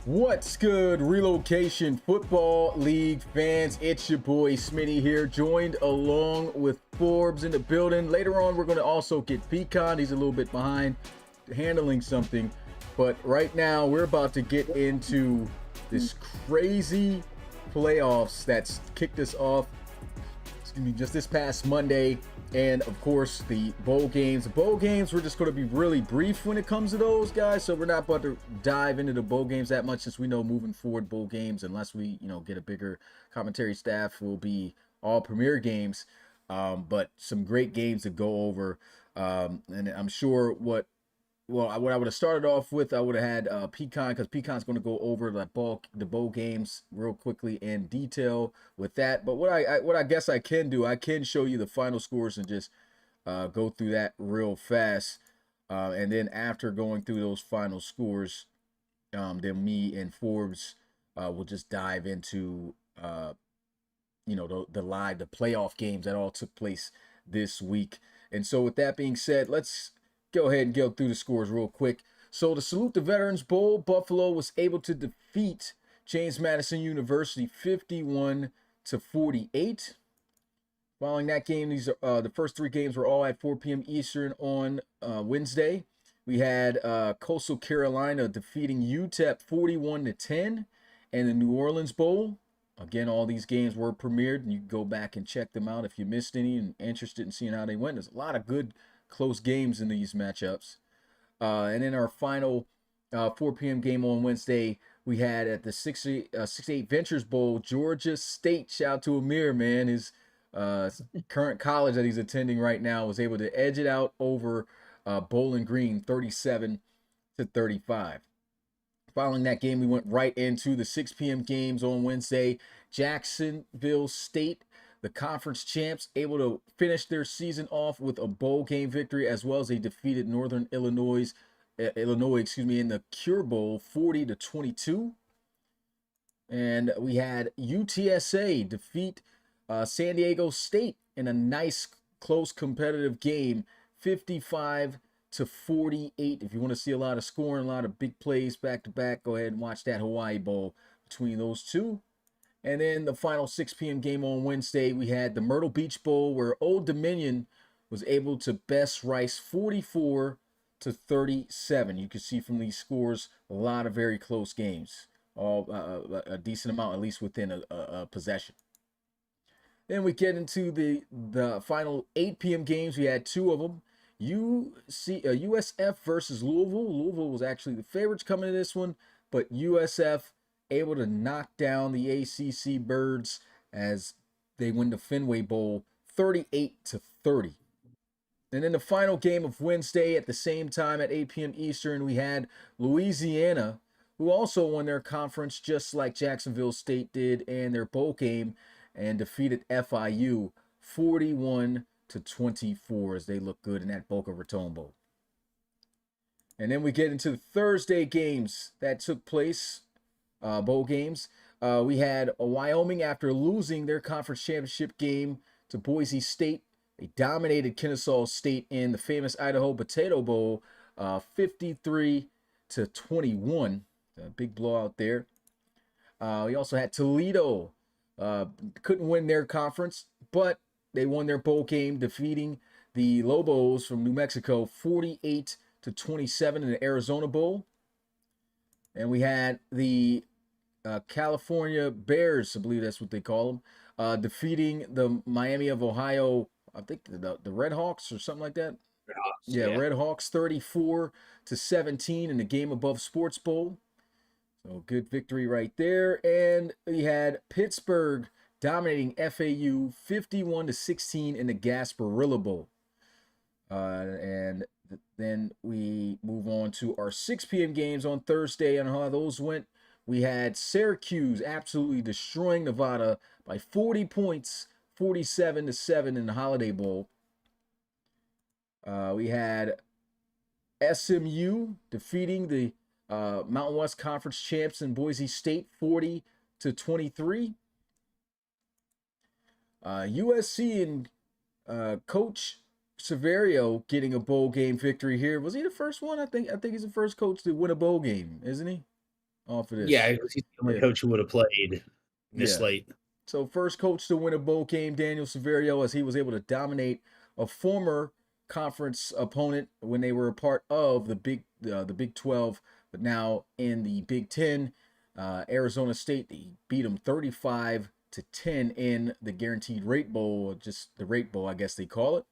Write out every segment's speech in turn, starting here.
What's good, Relocation Football League fans? It's your boy Smitty here, joined along with Forbes in the building. Later on, we're going to also get Pecan. He's a little bit behind handling something. But right now, we're about to get into this crazy playoffs that's kicked us off, just this past Monday. And of course, the bowl games. The bowl games, we're just going to be really brief when it comes to those, guys. So we're not about to dive into the bowl games that much, since we know moving forward, bowl games, unless we, get a bigger commentary staff, will be all premier games. But some great games to go over. And I'm sure what I would have started off with, I would have had Pecan, because Pecan's going to go over the bowl games real quickly in detail with that. But what I guess I can do, I can show you the final scores and just go through that real fast. And then after going through those final scores, then me and Forbes will just dive into the playoff games that all took place this week. And so with that being said, let's go ahead and go through the scores real quick. So the Salute the Veterans Bowl, Buffalo was able to defeat James Madison University 51-48. Following that game, these are the first three games were all at 4 p.m. Eastern on Wednesday. We had Coastal Carolina defeating UTEP 41-10, and the New Orleans Bowl. Again, all these games were premiered, and you can go back and check them out if you missed any and interested in seeing how they went. There's a lot of good close games in these matchups. And then our final 4 p.m. game on Wednesday, we had at the 68 Ventures Bowl, Georgia State. Shout out to Amir, man. His current college that he's attending right now was able to edge it out over Bowling Green 37-35. Following that game, we went right into the 6 p.m. games on Wednesday. Jacksonville State, the conference champs, able to finish their season off with a bowl game victory, as well as they defeated Northern Illinois, in the Cure Bowl 40-22. And we had UTSA defeat San Diego State in a nice, close, competitive game, 55-48. If you want to see a lot of scoring, a lot of big plays back to back, go ahead and watch that Hawaii Bowl between those two. And then the final 6 p.m. game on Wednesday, we had the Myrtle Beach Bowl, where Old Dominion was able to best Rice 44-37. You can see from these scores a lot of very close games, all a decent amount, at least within a possession. Then we get into the final 8 p.m. games. We had two of them. USF versus Louisville. Louisville was actually the favorites coming to this one, but USF able to knock down the ACC Birds as they win the Fenway Bowl 38-30. And in the final game of Wednesday, at the same time at 8 p.m. Eastern, we had Louisiana, who also won their conference just like Jacksonville State did in their bowl game, and defeated FIU 41-24 as they look good in that Boca Raton Bowl. And then we get into the Thursday games that took place, bowl games. We had Wyoming, after losing their conference championship game to Boise State. They dominated Kennesaw State in the famous Idaho Potato Bowl, 53-21. A big blowout there. We also had Toledo. Couldn't win their conference, but they won their bowl game, defeating the Lobos from New Mexico 48-27 in the Arizona Bowl. And we had the California Bears, I believe that's what they call them, defeating the Miami of Ohio, I think the Red Hawks or something like that. Red Hawks 34-17 in the Game Above Sports Bowl. So good victory right there. And we had Pittsburgh dominating FAU 51-16 in the Gasparilla Bowl. And then we move on to our 6 p.m. games on Thursday and how those went. We had Syracuse absolutely destroying Nevada by 40 points, 47-7 in the Holiday Bowl. We had SMU defeating the Mountain West Conference champs in Boise State 40-23. USC and Coach Severio getting a bowl game victory here. Was he the first one? I think he's the first coach to win a bowl game, isn't he? off of Yeah, this. he's the only Yeah, coach who would have played this yeah. late. So first coach to win a bowl game, Daniel Severio, as he was able to dominate a former conference opponent when they were a part of the Big 12, but now in the Big 10. Arizona State, they beat them 35-10 in the Guaranteed Rate Bowl, or just the Rate Bowl, I guess they call it.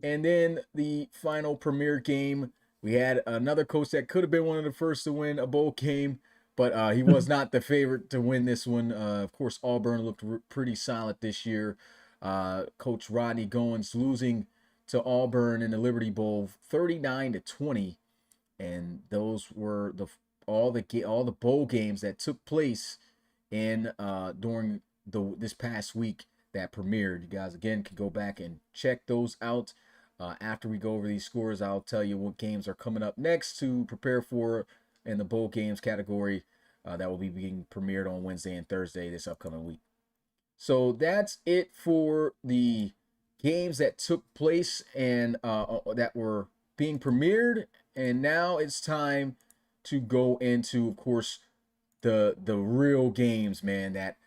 And then the final premier game, we had another coach that could have been one of the first to win a bowl game, but he was not the favorite to win this one. Of course, Auburn looked pretty solid this year. Coach Rodney Goins losing to Auburn in the Liberty Bowl 39-20, and those were all the bowl games that took place in during this past week that premiered. You guys again can go back and check those out. After we go over these scores, I'll tell you what games are coming up next to prepare for in the bowl games category that will be being premiered on Wednesday and Thursday this upcoming week. So that's it for the games that took place and that were being premiered. And now it's time to go into, of course, the real games, man, that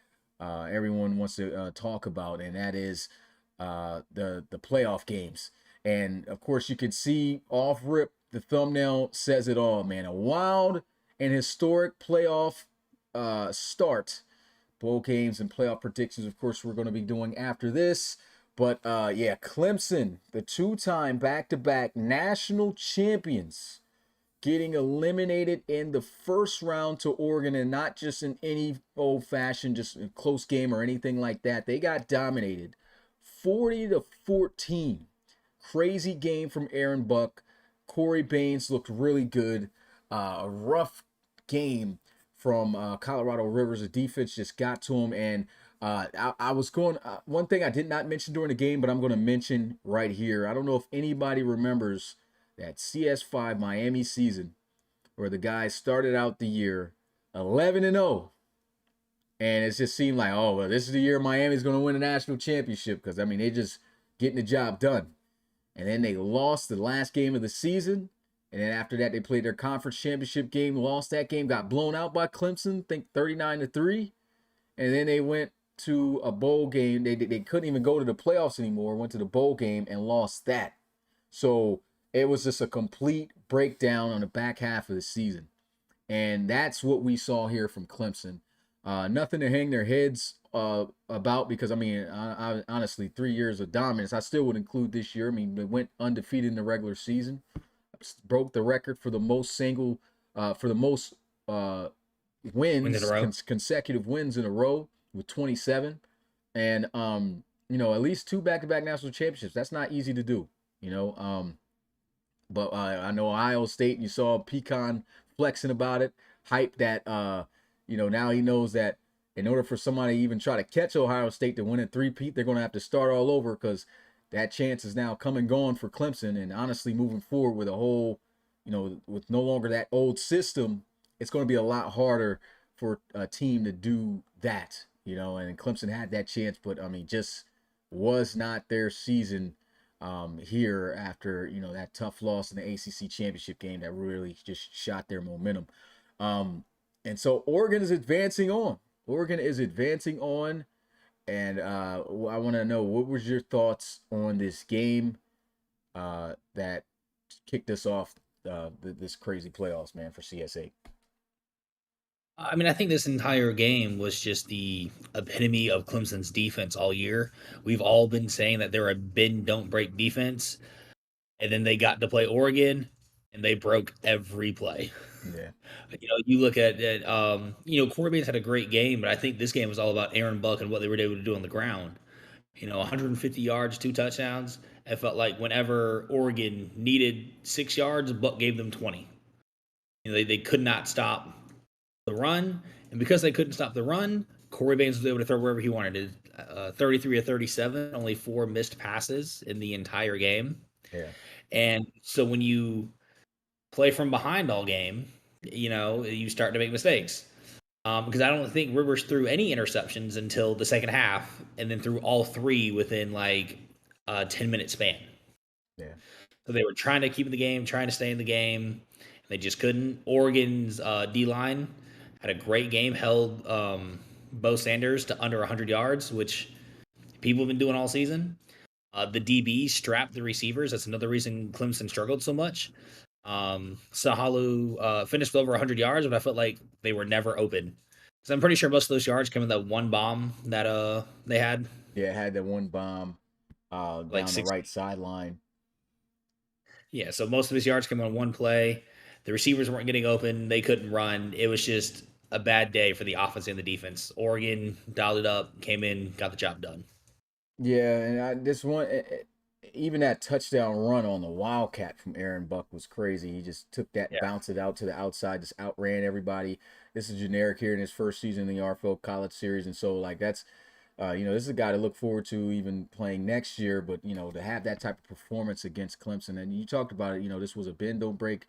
everyone wants to talk about, and that is the playoff games. And of course, you can see off rip, the thumbnail says it all, man. A wild and historic playoff start. Bowl games and playoff predictions, of course, we're going to be doing after this. But yeah, Clemson, the two-time back-to-back national champions, getting eliminated in the first round to Oregon, and not just in any old-fashioned, just a close game or anything like that. They got dominated 40-14. Crazy game from Aaron Buck. Corey Baines looked really good. A rough game from Colorado Rivers. The defense just got to him. And I was going, one thing I did not mention during the game, but I'm going to mention right here. I don't know if anybody remembers that CS5 Miami season where the guys started out the year 11-0. And it just seemed like, oh, well, this is the year Miami's going to win a national championship because, I mean, they just getting the job done. And then they lost the last game of the season. And then after that, they played their conference championship game, lost that game, got blown out by Clemson, I think 39-3. And then they went to a bowl game. They couldn't even go to the playoffs anymore, went to the bowl game and lost that. So it was just a complete breakdown on the back half of the season. And that's what we saw here from Clemson. Nothing to hang their heads about because, I mean, I honestly, 3 years of dominance. I still would include this year. I mean, they went undefeated in the regular season, broke the record for the most Win in a wins, row. consecutive wins in a row with 27. And, at least two back-to-back national championships. That's not easy to do, you know. But I know Ohio State, you saw Pecan flexing about it, hype that, now he knows that in order for somebody to even try to catch Ohio State to win a three-peat, they're going to have to start all over because that chance is now come and gone for Clemson. And honestly, moving forward with a whole, with no longer that old system, it's going to be a lot harder for a team to do that, and Clemson had that chance, but I mean, just was not their season here after that tough loss in the ACC championship game that really just shot their momentum. And so Oregon is advancing on. And I want to know, what was your thoughts on this game that kicked us off this crazy playoffs, man, for CS8? I mean, I think this entire game was just the epitome of Clemson's defense all year. We've all been saying that they're a bend don't break defense, and then they got to play Oregon, and they broke every play. Yeah, You look at Corey Baines had a great game, but I think this game was all about Aaron Buck and what they were able to do on the ground. 150 yards, 2 touchdowns. It felt like whenever Oregon needed 6 yards, Buck gave them 20. They could not stop the run, and because they couldn't stop the run, Corey Baines was able to throw wherever he wanted. 33 or 37, only 4 missed passes in the entire game. yeah, And so when you play from behind all game, you start to make mistakes. Because I don't think Rivers threw any interceptions until the second half, and then threw all three within like a 10-minute span. yeah, So they were trying to keep in the game, trying to stay in the game, and they just couldn't. Oregon's D line had a great game, held Bo Sanders to under 100 yards, which people have been doing all season. The DB strapped the receivers. That's another reason Clemson struggled so much. Sahalu finished with over 100 yards, but I felt like they were never open. Because I'm pretty sure most of those yards came in that one bomb that they had. Yeah, it had that one bomb Like down the six. right sideline. Yeah, so most of his yards came on one play. The receivers weren't getting open. They couldn't run. It was just a bad day for the offense and the defense. Oregon dialed it up, came in, got the job done. Yeah, and this one, even that touchdown run on the Wildcat from Aaron Buck was crazy. He just took that, Yeah. bounced it out to the outside, just outran everybody. This is generic here in his first season in the RFL College Series, and so like that's, this is a guy to look forward to even playing next year. But to have that type of performance against Clemson, and you talked about it, this was a bend don't break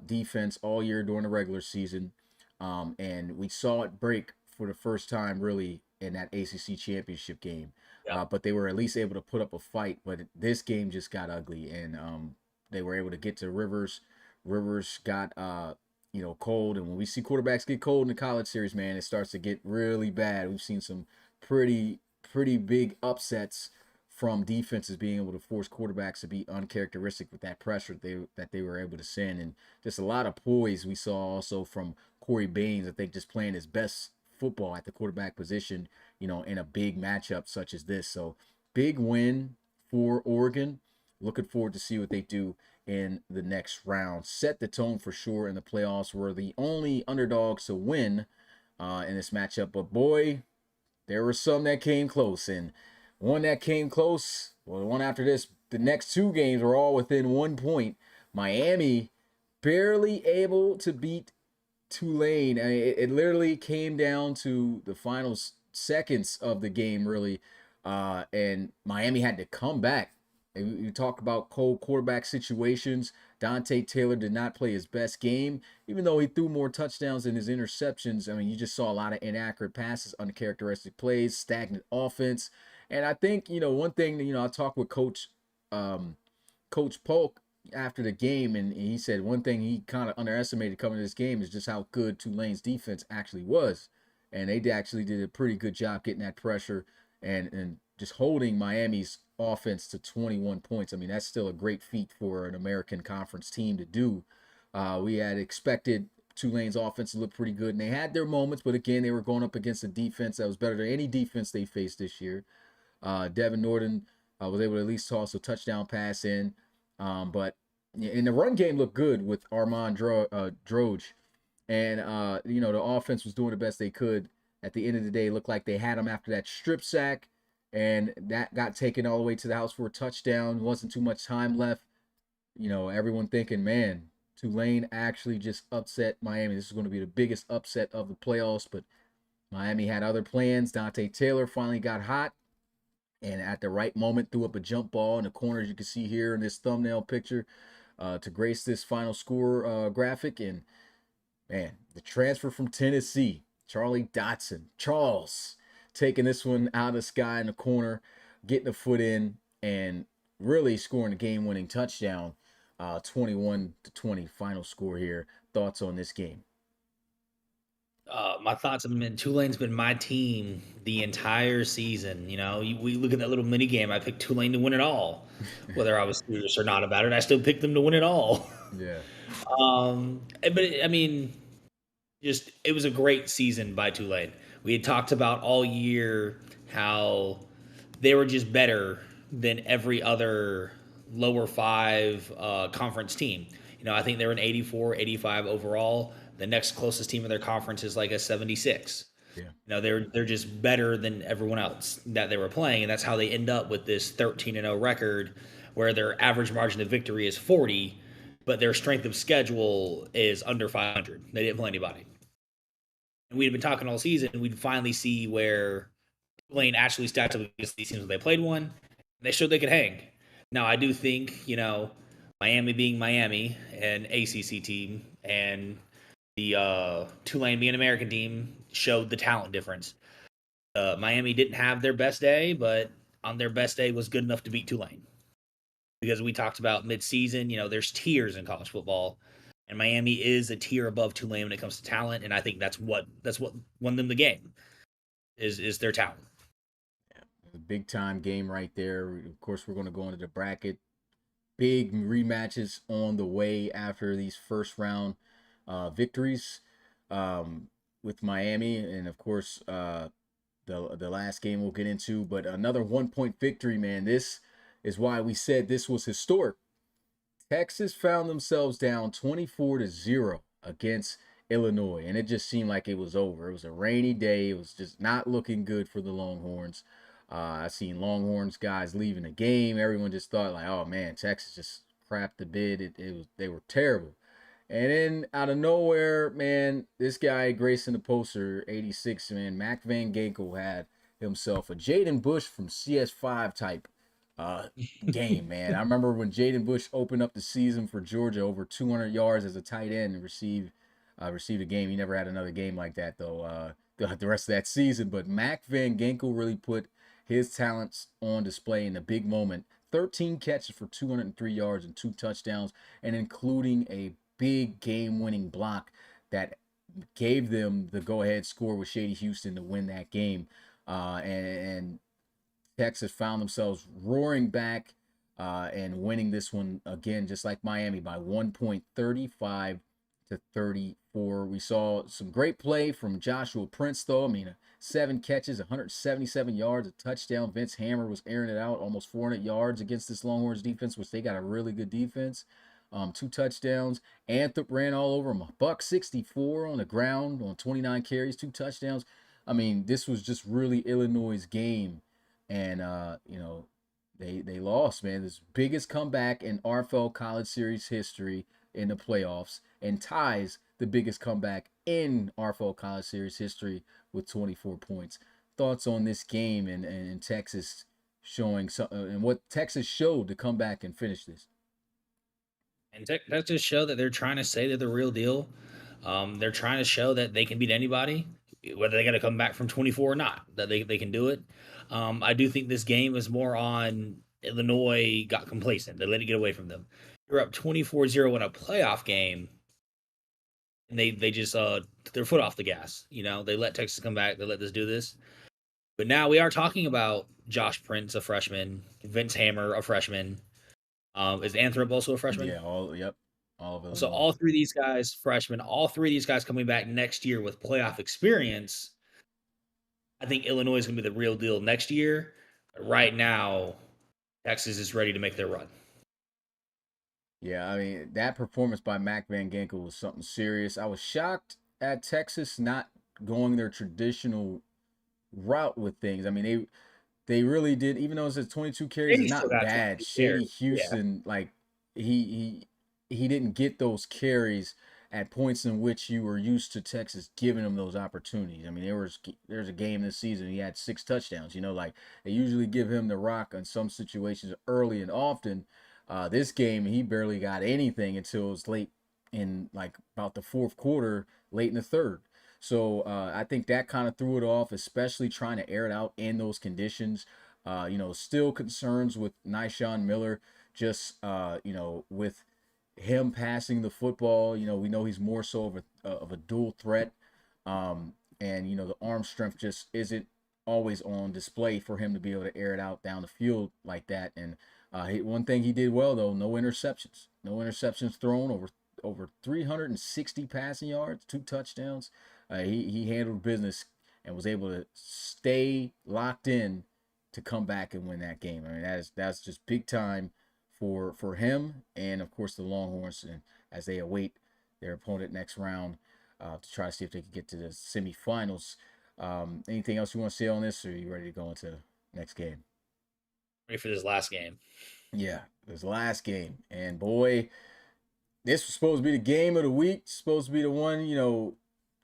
defense all year during the regular season. And we saw it break for the first time really in that ACC championship game. Yeah. But they were at least able to put up a fight. But this game just got ugly, and they were able to get to Rivers. Rivers got cold, and when we see quarterbacks get cold in the college series, man, it starts to get really bad. We've seen some pretty big upsets from defenses being able to force quarterbacks to be uncharacteristic with that pressure that they were able to send, and just a lot of poise we saw also from Corey Baines. I think just playing his best football at the quarterback position, in a big matchup such as this. So big win for Oregon. Looking forward to see what they do in the next round. Set the tone for sure in the playoffs. We're the only underdogs to win in this matchup, but boy, there were some that came close, and one that came close, well, the one after this, the next two games were all within 1 point. Miami barely able to beat Tulane. I mean, it literally came down to the final seconds of the game, really, and Miami had to come back. And you talk about cold quarterback situations. Dante Taylor did not play his best game, even though he threw more touchdowns than his interceptions. I mean, you just saw a lot of inaccurate passes, uncharacteristic plays, stagnant offense. And I think, one thing, I talked with Coach Polk after the game, and he said one thing he kind of underestimated coming to this game is just how good Tulane's defense actually was. And they actually did a pretty good job getting that pressure and just holding Miami's offense to 21 points. I mean, that's still a great feat for an American Conference team to do. We had expected Tulane's offense to look pretty good, and they had their moments, but again, they were going up against a defense that was better than any defense they faced this year. Devin Norton was able to at least toss a touchdown pass in. But in the run game looked good with Armand Droge. And, the offense was doing the best they could. At the end of the day, it looked like they had him after that strip sack. And that got taken all the way to the house for a touchdown. Wasn't too much time left. Everyone thinking, man, Tulane actually just upset Miami. This is going to be the biggest upset of the playoffs. But Miami had other plans. Dante Taylor finally got hot, and at the right moment threw up a jump ball in the corner, as you can see here in this thumbnail picture, to grace this final score graphic. And man, the transfer from Tennessee, Charles, taking this one out of the sky in the corner, getting a foot in, and really scoring a game-winning touchdown. 21-20 final score here. Thoughts on this game? My thoughts have been Tulane's been my team the entire season. We look at that little mini game. I picked Tulane to win it all, whether I was serious or not about it. I still picked them to win it all. Yeah. I mean, just it was a great season by Tulane. We had talked about all year how they were just better than every other lower five conference team. I think they were an 84, 85 overall. The next closest team in their conference is like a 76. Yeah. They're just better than everyone else that they were playing, and that's how they end up with this 13-0 record, where their average margin of victory is 40, but their strength of schedule is under 500. They didn't play anybody. And we'd been talking all season, and we'd finally see where Tulane actually stacked up against these teams when they played one. They showed they could hang. Now, I do think, Miami being Miami, an ACC team, and the Tulane being an American team showed the talent difference. Miami didn't have their best day, but on their best day was good enough to beat Tulane. Because we talked about midseason, there's tiers in college football. And Miami is a tier above Tulane when it comes to talent, and I think that's what won them the game is their talent. A big time game right there. Of course, we're going to go into the bracket. Big rematches on the way after these first round victories with Miami, and of course the last game we'll get into. But another 1 point victory, man. This is why we said this was historic. Texas found themselves down 24-0 against Illinois, and it just seemed like it was over. It was a rainy day. It was just not looking good for the Longhorns. I seen Longhorns guys leaving the game. Everyone just thought like, oh man, Texas just crapped the bid. They were terrible. And then out of nowhere, man, this guy gracing the poster, 86, man, Mac Van Ginkel had himself a Jaden Bush from CS5 type uh, game, man. I remember when Jaden Bush opened up the season for Georgia, over 200 yards as a tight end, and received a game. He never had another game like that though. The rest of that season, but Mac Van Ginkel really put his talents on display in a big moment. 13 catches for 203 yards and 2 touchdowns, and including a big game-winning block that gave them the go-ahead score with Shady Houston to win that game. And Texas found themselves roaring back and winning this one again, just like Miami, by 1 point, 35-34. We saw some great play from Joshua Prince, though. I mean, 7 catches, 177 yards, a touchdown. Vince Hammer was airing it out, almost 400 yards against this Longhorns defense, which they got a really good defense. 2 touchdowns. Anthrop ran all over him. $164 on the ground on 29 carries, 2 touchdowns. I mean, this was just really Illinois' game, and they lost, man. This biggest comeback in RFL College Series history in the playoffs, and ties the biggest comeback in RFL College Series history with 24 points. Thoughts on this game and Texas showing and what Texas showed to come back and finish this? And that just show that they're trying to say they're the real deal. They're trying to show that they can beat anybody, whether they got to come back from 24 or not, that they can do it. I do think this game is more on Illinois got complacent. They let it get away from them. You're up 24-0 in a playoff game, and they just took their foot off the gas. They let Texas come back. They let this do this. But now we are talking about Josh Prince, a freshman, Vince Hammer, a freshman. Is Anthrop also a freshman? Yeah, all of So Illinois. all three of these guys, freshmen, all three of these guys coming back next year with playoff experience. I think Illinois is going to be the real deal next year. But right now, Texas is ready to make their run. Yeah, I mean, that performance by Mac Van Ginkel was something serious. I was shocked at Texas not going their traditional route with things. I mean, they really did, even though it's 22 carries, Shady it's still not got bad. 22 Shady carries. Yeah. Houston, like he didn't get those carries at points in which you were used to Texas giving him those opportunities. I mean, there's a game this season he had 6 touchdowns. Like they usually give him the rock in some situations early and often. This game he barely got anything until it was late in like about the fourth quarter, late in the third. So I think that kind of threw it off, especially trying to air it out in those conditions. Still concerns with Nyshawn Miller, just with him passing the football. We know he's more so of a dual threat, and the arm strength just isn't always on display for him to be able to air it out down the field like that. And one thing he did well though, no interceptions thrown, over 360 passing yards, 2 touchdowns. He handled business and was able to stay locked in to come back and win that game. I mean, that's just big time for him, and of course the Longhorns, and as they await their opponent next round to try to see if they can get to the semifinals. Anything else you want to say on this, or are you ready to go into next game? Ready for this last game. Yeah, this last game, and boy, this was supposed to be the game of the week. Supposed to be the one,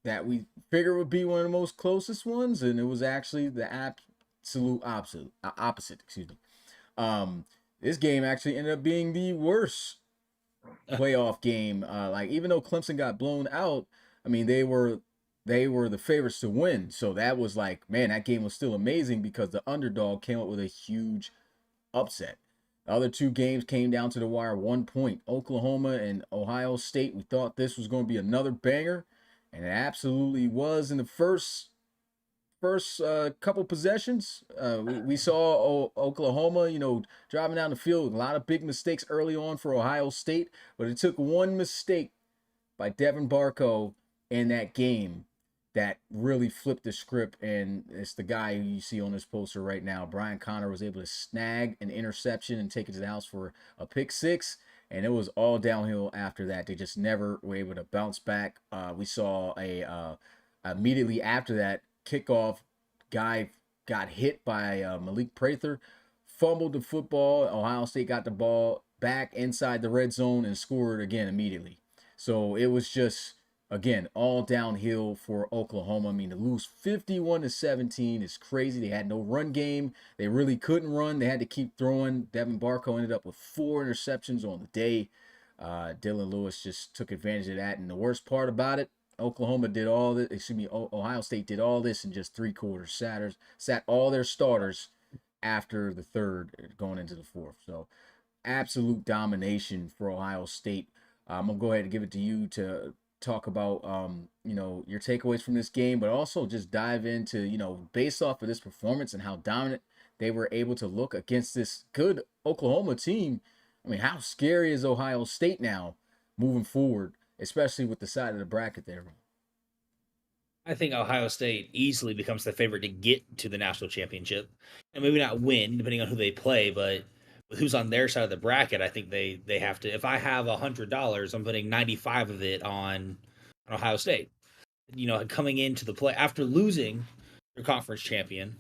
that we figure would be one of the most closest ones, and it was actually the absolute opposite. Excuse me. This game actually ended up being the worst playoff game. Like even though Clemson got blown out, I mean they were the favorites to win. So that was like, man, that game was still amazing because the underdog came up with a huge upset. The other two games came down to the wire, 1 point. Oklahoma and Ohio State. We thought this was going to be another banger, and it absolutely was in the first couple possessions. We saw Oklahoma, driving down the field, a lot of big mistakes early on for Ohio State, but it took one mistake by Devin Barco in that game that really flipped the script. And it's the guy who you see on this poster right now. Brian Connor was able to snag an interception and take it to the house for a pick six. And it was all downhill after that. They just never were able to bounce back. We saw immediately after that kickoff, guy got hit by Malik Prather, fumbled the football. Ohio State got the ball back inside the red zone and scored again immediately. So it was just, again, all downhill for Oklahoma. I mean, to lose 51-17 is crazy. They had no run game. They really couldn't run. They had to keep throwing. Devin Barco ended up with 4 interceptions on the day. Dylan Lewis just took advantage of that. And the worst part about it, Oklahoma did all this. Ohio State did all this in just 3 quarters. Sat all their starters after the third, going into the fourth. So absolute domination for Ohio State. I'm gonna go ahead and give it to you to talk about your takeaways from this game, but also just dive into, based off of this performance and how dominant they were able to look against this good Oklahoma team. I mean, how scary is Ohio State now moving forward, especially with the side of the bracket there? I think Ohio State easily becomes the favorite to get to the national championship, and maybe not win, depending on who they play. But with who's on their side of the bracket, I think they have to. If I have $100, I'm putting 95 of it on Ohio State. Coming into the play after losing your conference championship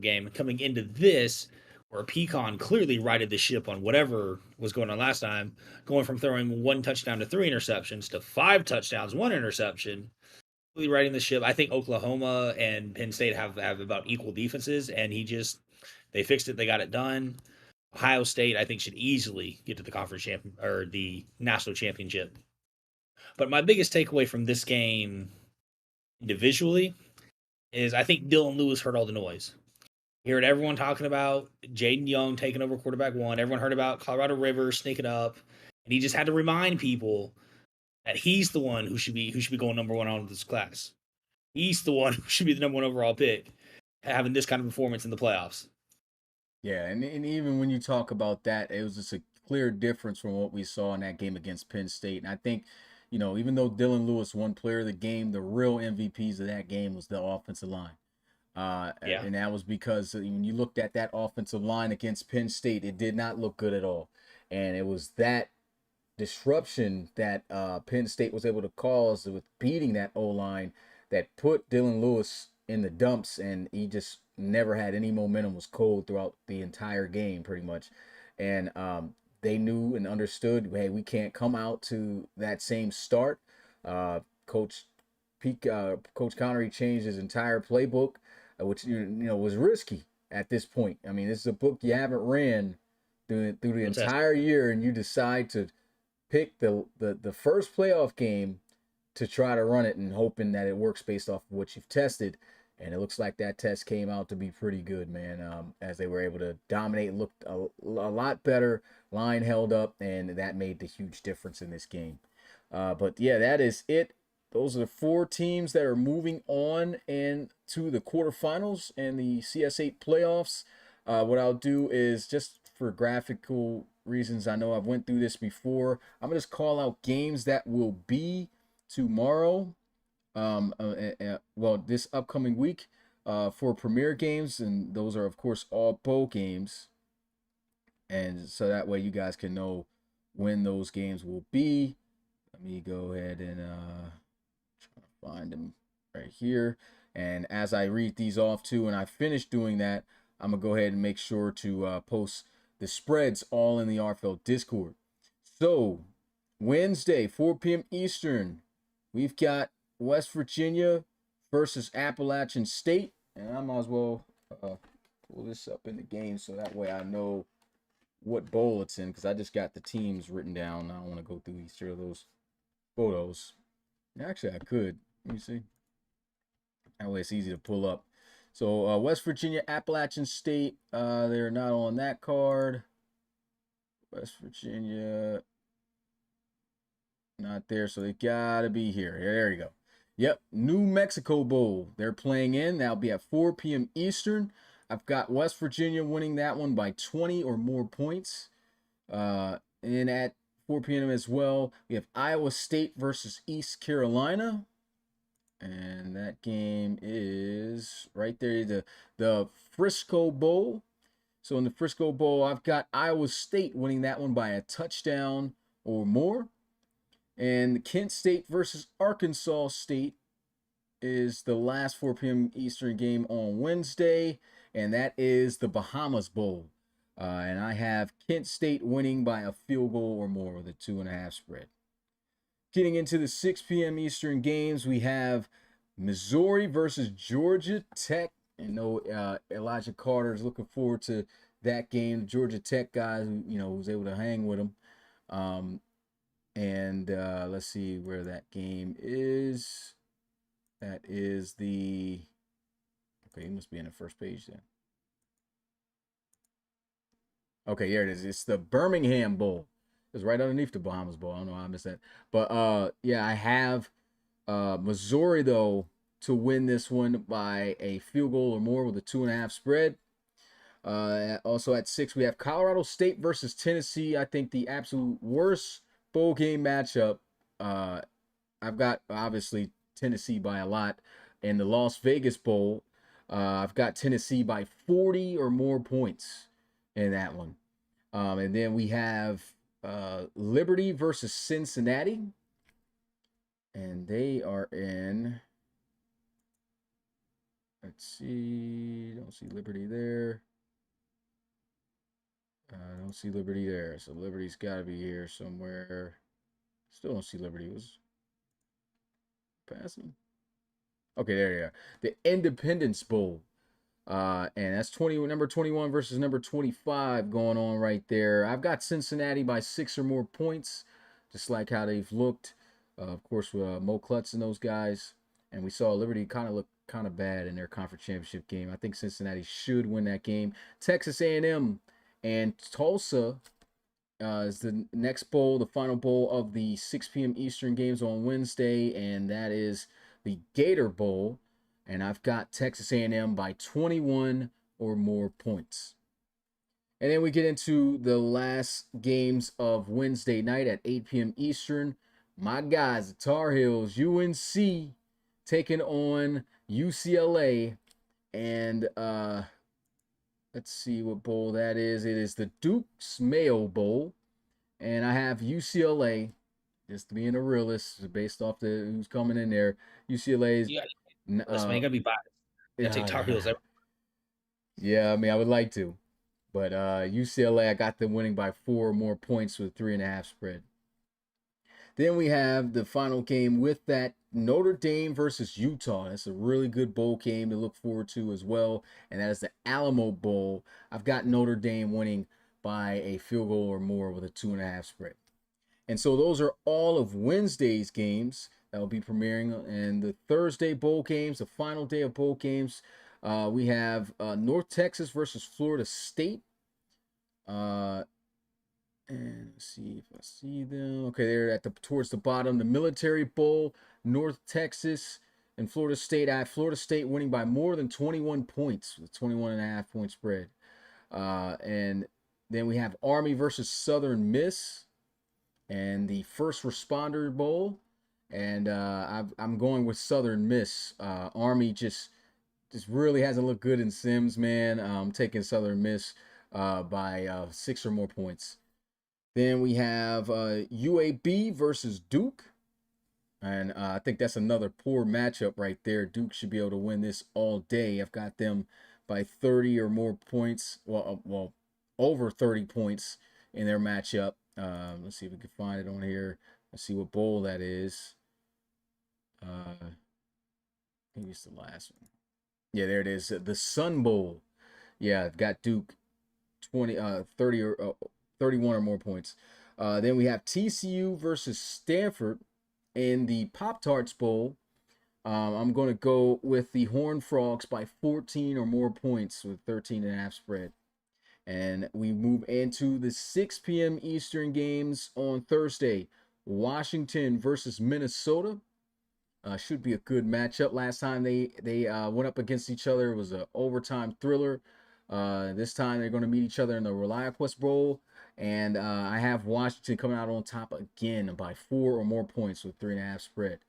game, coming into this where Pecan clearly righted the ship on whatever was going on last time, going from throwing 1 touchdown to 3 interceptions to 5 touchdowns, 1 interception, really righting the ship. I think Oklahoma and Penn State have about equal defenses, and they fixed it, they got it done. Ohio State, I think, should easily get to the conference champion or the national championship. But my biggest takeaway from this game individually is I think Dylan Lewis heard all the noise. He heard everyone talking about Jaden Young taking over quarterback one. Everyone heard about Colorado River sneaking up, and he just had to remind people that he's the one who should be going number one on this class. He's the one who should be the number one overall pick, having this kind of performance in the playoffs. Yeah, and even when you talk about that, it was just a clear difference from what we saw in that game against Penn State. And I think, even though Dylan Lewis won player of the game, the real MVPs of that game was the offensive line. Yeah. And that was because when you looked at that offensive line against Penn State, it did not look good at all. And it was that disruption that Penn State was able to cause with beating that O-line that put Dylan Lewis in the dumps, and he just never had any momentum, was cold throughout the entire game pretty much. And they knew and understood, hey, we can't come out to that same start. Coach Connery changed his entire playbook, which was risky at this point. I mean, this is a book you haven't ran through the entire year, and you decide to pick the first playoff game to try to run it and hoping that it works based off of what you've tested. And it looks like that test came out to be pretty good, man, as they were able to dominate, looked a lot better, line held up, and that made the huge difference in this game. But yeah, that is it. Those are the 4 teams that are moving on into the quarterfinals and the CS8 playoffs. What I'll do is, just for graphical reasons, I know I've went through this before, I'm going to just call out games that will be tomorrow. This upcoming week for premier games, and those are of course all bowl games, and so that way you guys can know when those games will be. Let me go ahead and try to find them right here, and as I read these off too, and I finish doing that, I'm gonna go ahead and make sure to post the spreads all in the RFL Discord. So Wednesday, 4 p.m. Eastern, we've got West Virginia versus Appalachian State. And I might as well pull this up in the game so that way I know what bowl it's in, because I just got the teams written down. I don't want to go through each of those photos. Actually, I could. Let me see. That way it's easy to pull up. So West Virginia, Appalachian State, they're not on that card. West Virginia, not there, so they gotta be here. There you go. Yep, New Mexico Bowl. They're playing in. That'll be at 4 p.m. Eastern. I've got West Virginia winning that one by 20 or more points. And at 4 p.m. as well, we have Iowa State versus East Carolina. And that game is right there, the Frisco Bowl. So in the Frisco Bowl, I've got Iowa State winning that one by a touchdown or more. And Kent State versus Arkansas State is the last 4 p.m. Eastern game on Wednesday, and that is the Bahamas Bowl. And I have Kent State winning by a field goal or more with a 2.5 spread. Getting into the 6 p.m. Eastern games, we have Missouri versus Georgia Tech. And Elijah Carter is looking forward to that game. The Georgia Tech guy who was able to hang with him. Let's see where that game is. That is the... Okay, he must be in the first page then. Okay, here it is. It's the Birmingham Bowl. It's right underneath the Bahamas Bowl. I don't know how I missed that. But, yeah, I have Missouri, though, to win this one by a field goal or more with a 2.5 spread. Also at 6, we have Colorado State versus Tennessee. I think the absolute worst bowl game matchup. I've got, obviously, Tennessee by a lot. In the Las Vegas Bowl, I've got Tennessee by 40 or more points in that one. And then we have Liberty versus Cincinnati. And they are in... Let's see. Don't see Liberty there. I don't see Liberty there. So Liberty's got to be here somewhere. Still don't see Liberty. Was passing. Okay, there you are. The Independence Bowl. And that's number 21 versus number 25 going on right there. I've got Cincinnati by 6 or more points, just like how they've looked. Of course, with Mo Klutz and those guys. And we saw Liberty kind of look kind of bad in their conference championship game. I think Cincinnati should win that game. Texas A&M and Tulsa is the next bowl, the final bowl of the 6 p.m. Eastern games on Wednesday, and that is the Gator Bowl. And I've got Texas A&M by 21 or more points. And then we get into the last games of Wednesday night at 8 p.m. Eastern. My guys, the Tar Heels, UNC, taking on UCLA. And let's see what bowl that is. It is the Duke's Mayo Bowl. And I have UCLA, just being a realist, based off who's coming in there. UCLA is... Listen, man, you gotta be biased. You gotta take Tar Heels. Yeah, I mean, I would like to. But UCLA, I got them winning by 4 or more points with a 3.5 spread. Then we have the final game with that, Notre Dame versus Utah. That's a really good bowl game to look forward to as well. And that is the Alamo Bowl. I've got Notre Dame winning by a field goal or more with a 2.5 spread. And so those are all of Wednesday's games that will be premiering. And the Thursday bowl games, the final day of bowl games, we have North Texas versus Florida State. And let's see if I see them. Okay, they're towards the bottom. The Military Bowl, North Texas and Florida State. I have Florida State winning by more than 21 points with 21.5 point spread. And then we have Army versus Southern Miss and the First Responder Bowl. And I'm going with Southern Miss. Army just really hasn't looked good in Sims, man. I'm taking Southern Miss by 6 or more points. Then we have UAB versus Duke. And I think that's another poor matchup right there. Duke should be able to win this all day. I've got them by 30 or more points. Well, over 30 points in their matchup. Let's see if we can find it on here. Let's see what bowl that is. Maybe it's the last one. Yeah, there it is. The Sun Bowl. Yeah, I've got Duke 30 or 31 or more points. Then we have TCU versus Stanford in the Pop-Tarts Bowl. I'm going to go with the Horned Frogs by 14 or more points with 13.5 spread. And we move into the 6 p.m. Eastern games on Thursday. Washington versus Minnesota. Should be a good matchup. Last time they went up against each other, it was an overtime thriller. This time they're going to meet each other in the ReliaQuest Bowl, and I have Washington coming out on top again by 4 or more points with 3.5 spread.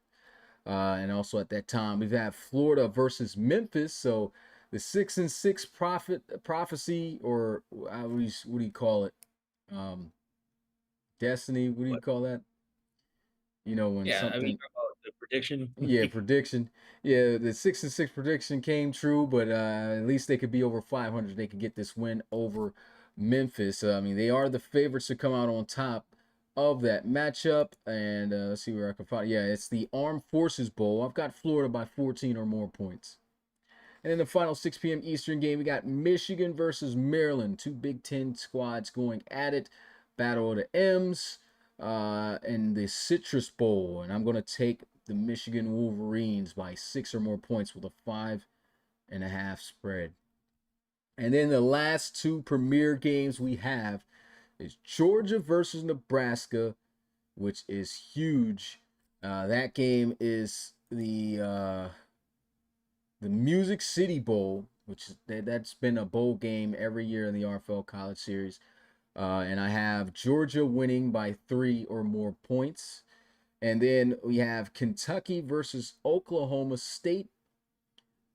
And also at that time we've had Florida versus Memphis. So the 6-6 prophecy, or what do you call it? Destiny. What do you But call that? When yeah, I mean, something. the prediction. Yeah, prediction. Yeah, the 6-6 prediction came true, but at least they could be over 500. They could get this win over Memphis. I mean, they are the favorites to come out on top of that matchup. And let's see where I can find. Yeah, it's the Armed Forces Bowl. I've got Florida by 14 or more points. And in the final 6 p.m. Eastern game, we got Michigan versus Maryland. Two Big Ten squads going at it. Battle of the M's in the Citrus Bowl. And I'm going to take the Michigan Wolverines by 6 or more points with a 5.5 spread. And then the last two premier games we have is Georgia versus Nebraska, which is huge. That game is the Music City Bowl, which that's been a bowl game every year in the RFL College Series. And I have Georgia winning by 3 or more points. And then we have Kentucky versus Oklahoma State.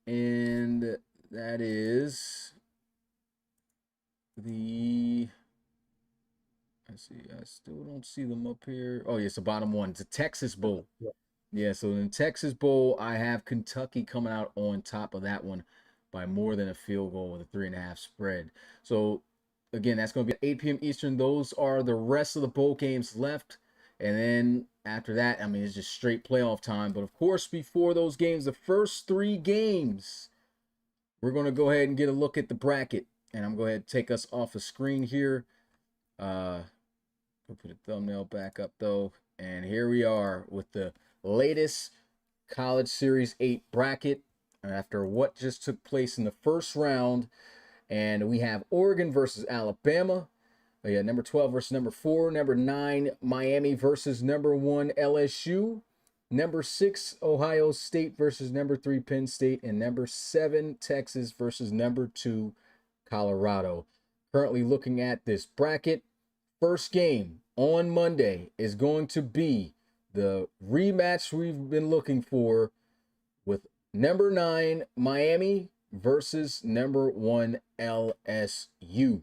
And that is let's see, I still don't see them up here. Oh, yes, the bottom one. It's a Texas Bowl. Yeah. Yeah, so in Texas Bowl, I have Kentucky coming out on top of that one by more than a field goal with a 3.5 spread. So again, that's going to be at 8 p.m. Eastern. Those are the rest of the bowl games left. And then after that, I mean, it's just straight playoff time. But of course, before those games, the first 3 games, we're going to go ahead and get a look at the bracket. And I'm going to go ahead and take us off the screen here. We'll put a thumbnail back up, though. And here we are with the latest College Series 8 bracket after what just took place in the first round. And we have Oregon versus Alabama. Yeah, number 12 versus number 4. Number 9, Miami versus number 1, LSU. Number 6, Ohio State versus number 3, Penn State. And number 7, Texas versus number 2, Colorado. Currently looking at this bracket. First game on Monday is going to be the rematch we've been looking for with number 9, Miami versus number 1, LSU.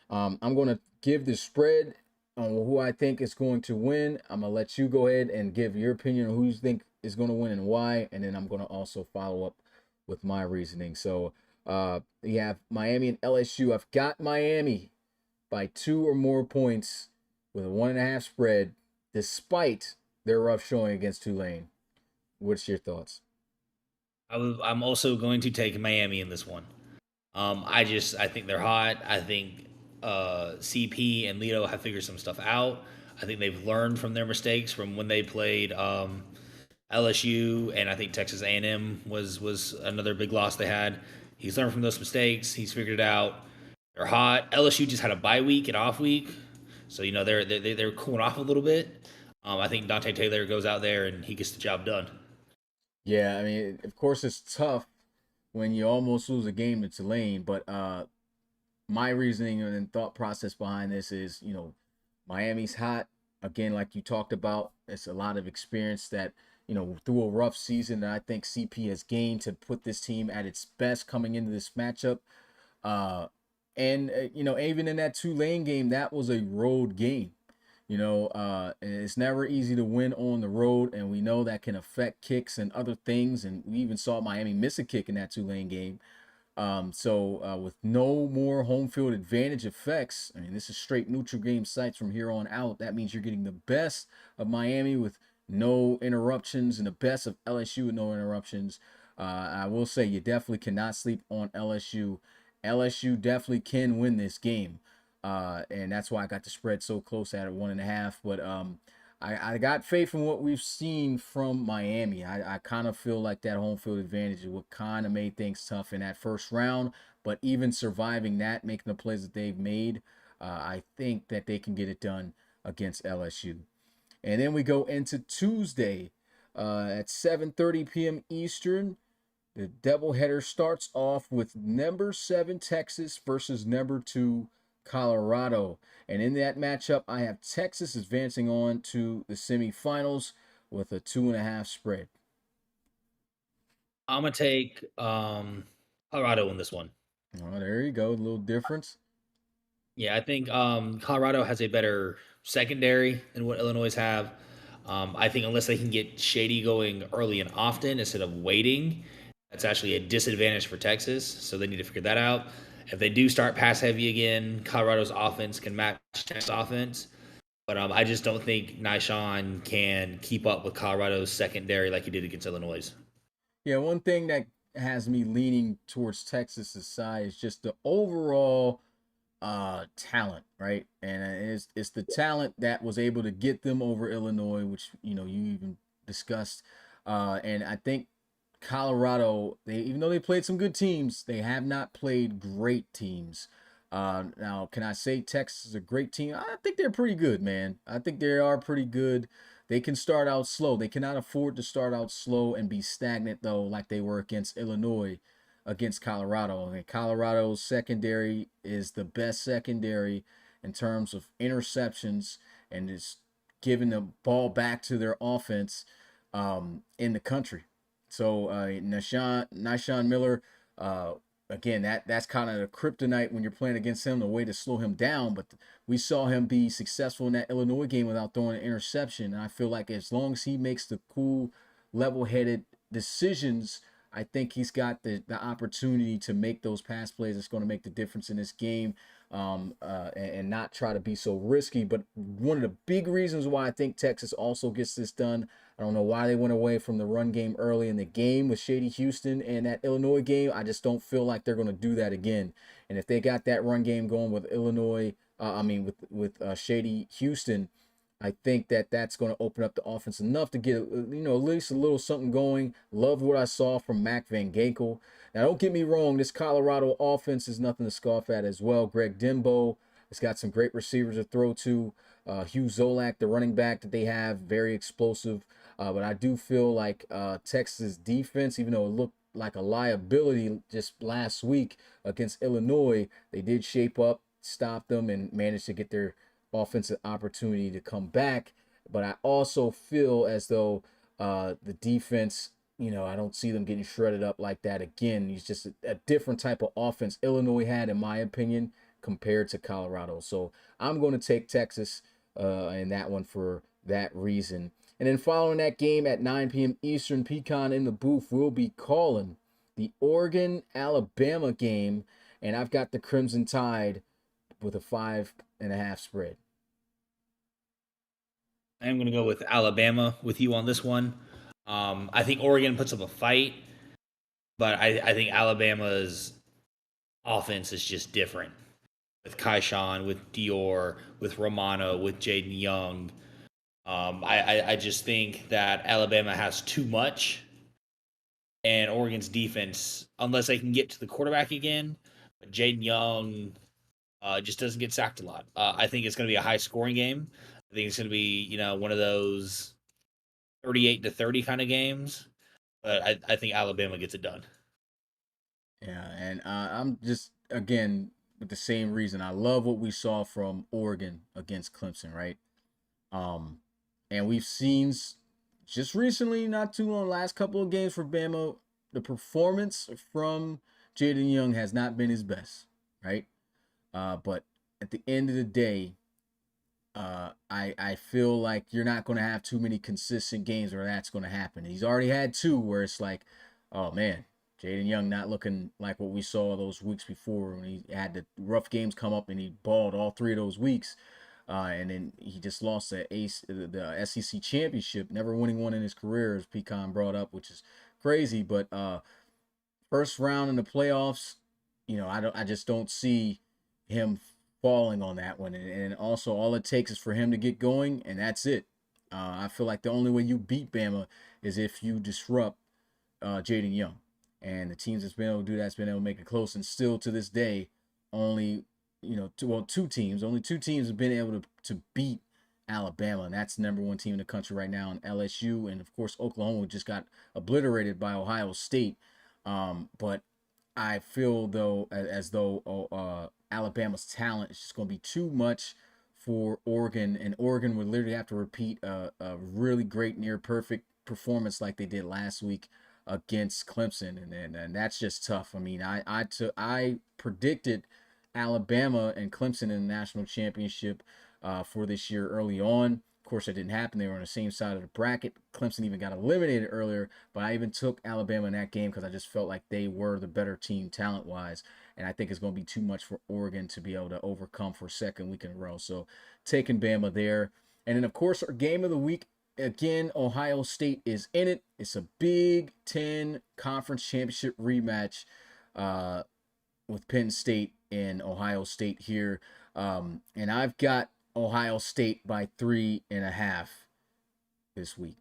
I'm going to give the spread on who I think is going to win. I'm going to let you go ahead and give your opinion on who you think is going to win and why. And then I'm going to also follow up with my reasoning. So you have Miami and LSU. I've got Miami by 2 or more points with a 1.5 spread, despite their rough showing against Tulane. What's your thoughts? I'm also going to take Miami in this one. I think they're hot. I think CP and Lito have figured some stuff out. I think they've learned from their mistakes from when they played LSU, and I think Texas A&M was another big loss they had. He's learned from those mistakes. He's figured it out. They're hot. LSU just had a bye week, an off week, so they're cooling off a little bit. I think Dante Taylor goes out there and he gets the job done. Yeah, I mean, of course, it's tough when you almost lose a game to Tulane, but my reasoning and thought process behind this is, Miami's hot. Again, like you talked about, it's a lot of experience that, through a rough season that I think CP has gained to put this team at its best coming into this matchup. And even in that Tulane game, that was a road game. It's never easy to win on the road, and we know that can affect kicks and other things. And we even saw Miami miss a kick in that Tulane game. So with no more home field advantage effects, I mean, this is straight neutral game sites from here on out. That means you're getting the best of Miami with no interruptions and the best of LSU with no interruptions. I will say you definitely cannot sleep on LSU. LSU definitely can win this game. And that's why I got the spread so close at 1.5. But I got faith in what we've seen from Miami. I kind of feel like that home field advantage is what kind of made things tough in that first round. But even surviving that, making the plays that they've made, I think that they can get it done against LSU. And then we go into Tuesday at 7:30 p.m. Eastern. The doubleheader starts off with number 7 Texas versus number 2 Colorado. And in that matchup, I have Texas advancing on to the semifinals with a 2.5 spread. I'm gonna take Colorado in this one. Oh, there you go. A little difference. Yeah, I think Colorado has a better secondary than what Illinois have. I think unless they can get Shady going early and often instead of waiting, that's actually a disadvantage for Texas. So they need to figure that out. If they do start pass heavy again, Colorado's offense can match Texas offense. But I just don't think Nyshawn can keep up with Colorado's secondary like he did against Illinois. Yeah, one thing that has me leaning towards Texas's side is just the overall talent, right? And it's the talent that was able to get them over Illinois, which you even discussed. And I think Colorado, they even though they played some good teams, they have not played great teams. Now, can I say Texas is a great team? I think they're pretty good, man. I think they are pretty good. They can start out slow. They cannot afford to start out slow and be stagnant, though, like they were against Illinois, against Colorado. I mean, Colorado's secondary is the best secondary in terms of interceptions and is giving the ball back to their offense in the country. So Nyshawn Miller, again, that's kind of the kryptonite when you're playing against him, the way to slow him down. But we saw him be successful in that Illinois game without throwing an interception. And I feel like as long as he makes the cool, level-headed decisions, I think he's got the opportunity to make those pass plays that's going to make the difference in this game, and not try to be so risky. But one of the big reasons why I think Texas also gets this done, I don't know why they went away from the run game early in the game with Shady Houston and that Illinois game. I just don't feel like they're going to do that again. And if they got that run game going with Illinois, with Shady Houston, I think that that's going to open up the offense enough to get, at least a little something going. Love what I saw from Mac Van Ginkel. Now, don't get me wrong, this Colorado offense is nothing to scoff at as well. Greg Dimbo has got some great receivers to throw to. Hugh Zolak, the running back that they have, very explosive. But I do feel like Texas defense, even though it looked like a liability just last week against Illinois, they did shape up, stop them, and managed to get their offensive opportunity to come back. But I also feel as though the defense, I don't see them getting shredded up like that again. It's just a different type of offense Illinois had, in my opinion, compared to Colorado. So I'm going to take Texas in that one for that reason. And then following that game at 9 p.m. Eastern, Pecan in the booth will be calling the Oregon-Alabama game. And I've got the Crimson Tide with a 5.5 spread. I'm going to go with Alabama with you on this one. I think Oregon puts up a fight, but I think Alabama's offense is just different with Kaishan, with Dior, with Romano, with Jaden Young. I just think that Alabama has too much, and Oregon's defense, unless they can get to the quarterback again, but Jaden Young just doesn't get sacked a lot. I think it's going to be a high scoring game. I think it's going to be, one of those 38-30 kind of games. But I think Alabama gets it done. Yeah, and I'm just, again, with the same reason. I love what we saw from Oregon against Clemson, right? And we've seen just recently, not too long, last couple of games for Bama, the performance from Jaden Young has not been his best, right? But at the end of the day, I feel like you're not going to have too many consistent games where that's going to happen. He's already had two where it's like, oh man, Jaden Young not looking like what we saw those weeks before when he had the rough games come up and he balled all 3 of those weeks. And then he just lost the SEC championship, never winning one in his career, as Pecan brought up, which is crazy. But first round in the playoffs, I just don't see him falling on that one. And also, all it takes is for him to get going, and that's it. I feel like the only way you beat Bama is if you disrupt Jaden Young. And the teams that's been able to do that's been able to make it close. And still to this day, only only two teams have been able to beat Alabama, and that's the number one team in the country right now, and LSU, and of course Oklahoma just got obliterated by Ohio State. But I feel though as though Alabama's talent is just going to be too much for Oregon, and Oregon would literally have to repeat a really great, near perfect performance like they did last week against Clemson, and that's just tough. I mean, I predicted Alabama and Clemson in the national championship for this year early on. Of course, that didn't happen. They were on the same side of the bracket. Clemson even got eliminated earlier, but I even took Alabama in that game because I just felt like they were the better team talent-wise, and I think it's going to be too much for Oregon to be able to overcome for a second week in a row. So taking Bama there. And then, of course, our game of the week, again, Ohio State is in it. It's a Big Ten Conference Championship rematch with Penn State and Ohio State here. And I've got Ohio State by 3.5 this week.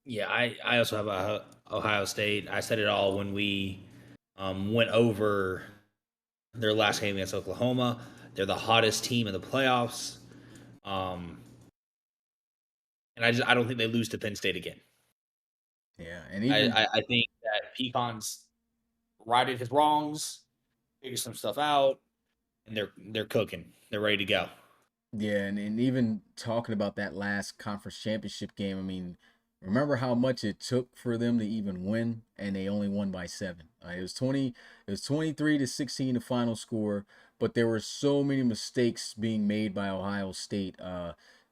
Yeah, I also have Ohio State. I said it all when we went over their last game against Oklahoma. They're the hottest team in the playoffs. Um, and I don't think they lose to Penn State again. Yeah, and even I think that Pecon's righted his wrongs, figured some stuff out, and they're cooking. They're ready to go. yeah, and even talking about that last conference championship game, I mean, remember how much it took for them to even win, and they only won by 7. It was 23-16 the final score, but there were so many mistakes being made by Ohio State.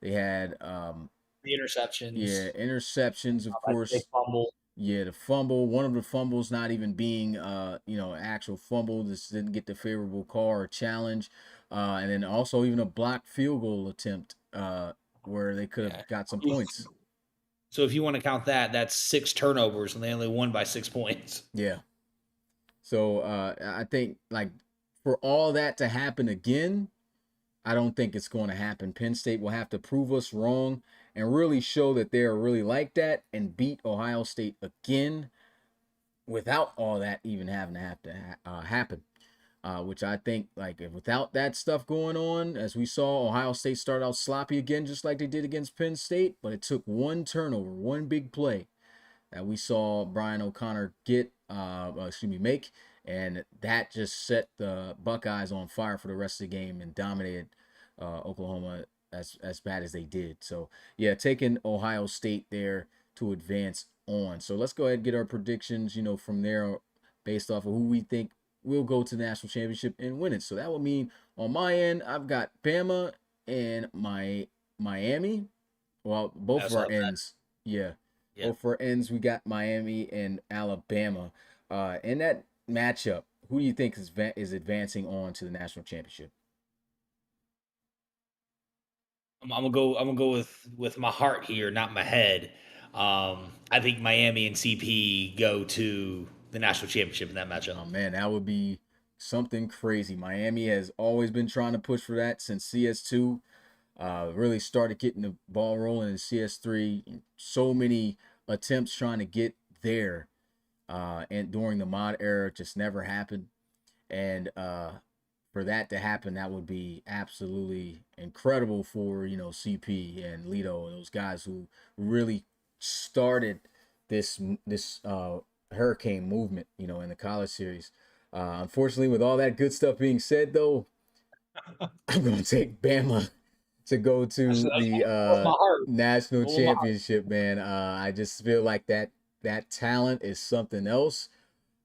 They had The interceptions, yeah, interceptions, of I think they course. fumbled. Yeah, the fumble, one of the fumbles not even being actual fumble, just didn't get the favorable call or challenge. And then also even a blocked field goal attempt where they could Yeah. have got some points. So if you want to count that, that's 6 turnovers, and they only won by 6 points. Yeah. So I think like for all that to happen again, I don't think it's going to happen. Penn State will have to prove us wrong and really show that they're really like that and beat Ohio State again without all that even having to happen. Which I think, like, if without that stuff going on, as we saw, Ohio State start out sloppy again, just like they did against Penn State, but it took one turnover, one big play that we saw Brian O'Connor make, and that just set the Buckeyes on fire for the rest of the game and dominated Oklahoma as bad as they did. So yeah, taking Ohio State there to advance on. So let's go ahead and get our predictions, from there based off of who we think will go to the national championship and win it. So that would mean on my end, I've got Bama and Miami. Well, both of our ends. Yeah. Yeah. Both of our ends, we got Miami and Alabama. In that matchup, who do you think is advancing on to the national championship? I'm gonna go with my heart here, not my head. I think Miami and CP go to the national championship in that matchup. Oh man, that would be something crazy. Miami has always been trying to push for that since CS2. Really started getting the ball rolling in CS3. So many attempts trying to get there, and during the mod era, just never happened. And for that to happen, that would be absolutely incredible for CP and Lito and those guys who really started this hurricane movement, in the college series. Unfortunately, with all that good stuff being said, though, I'm going to take Bama to go to That's the my heart. national Go with my heart. championship, man. I just feel like that talent is something else.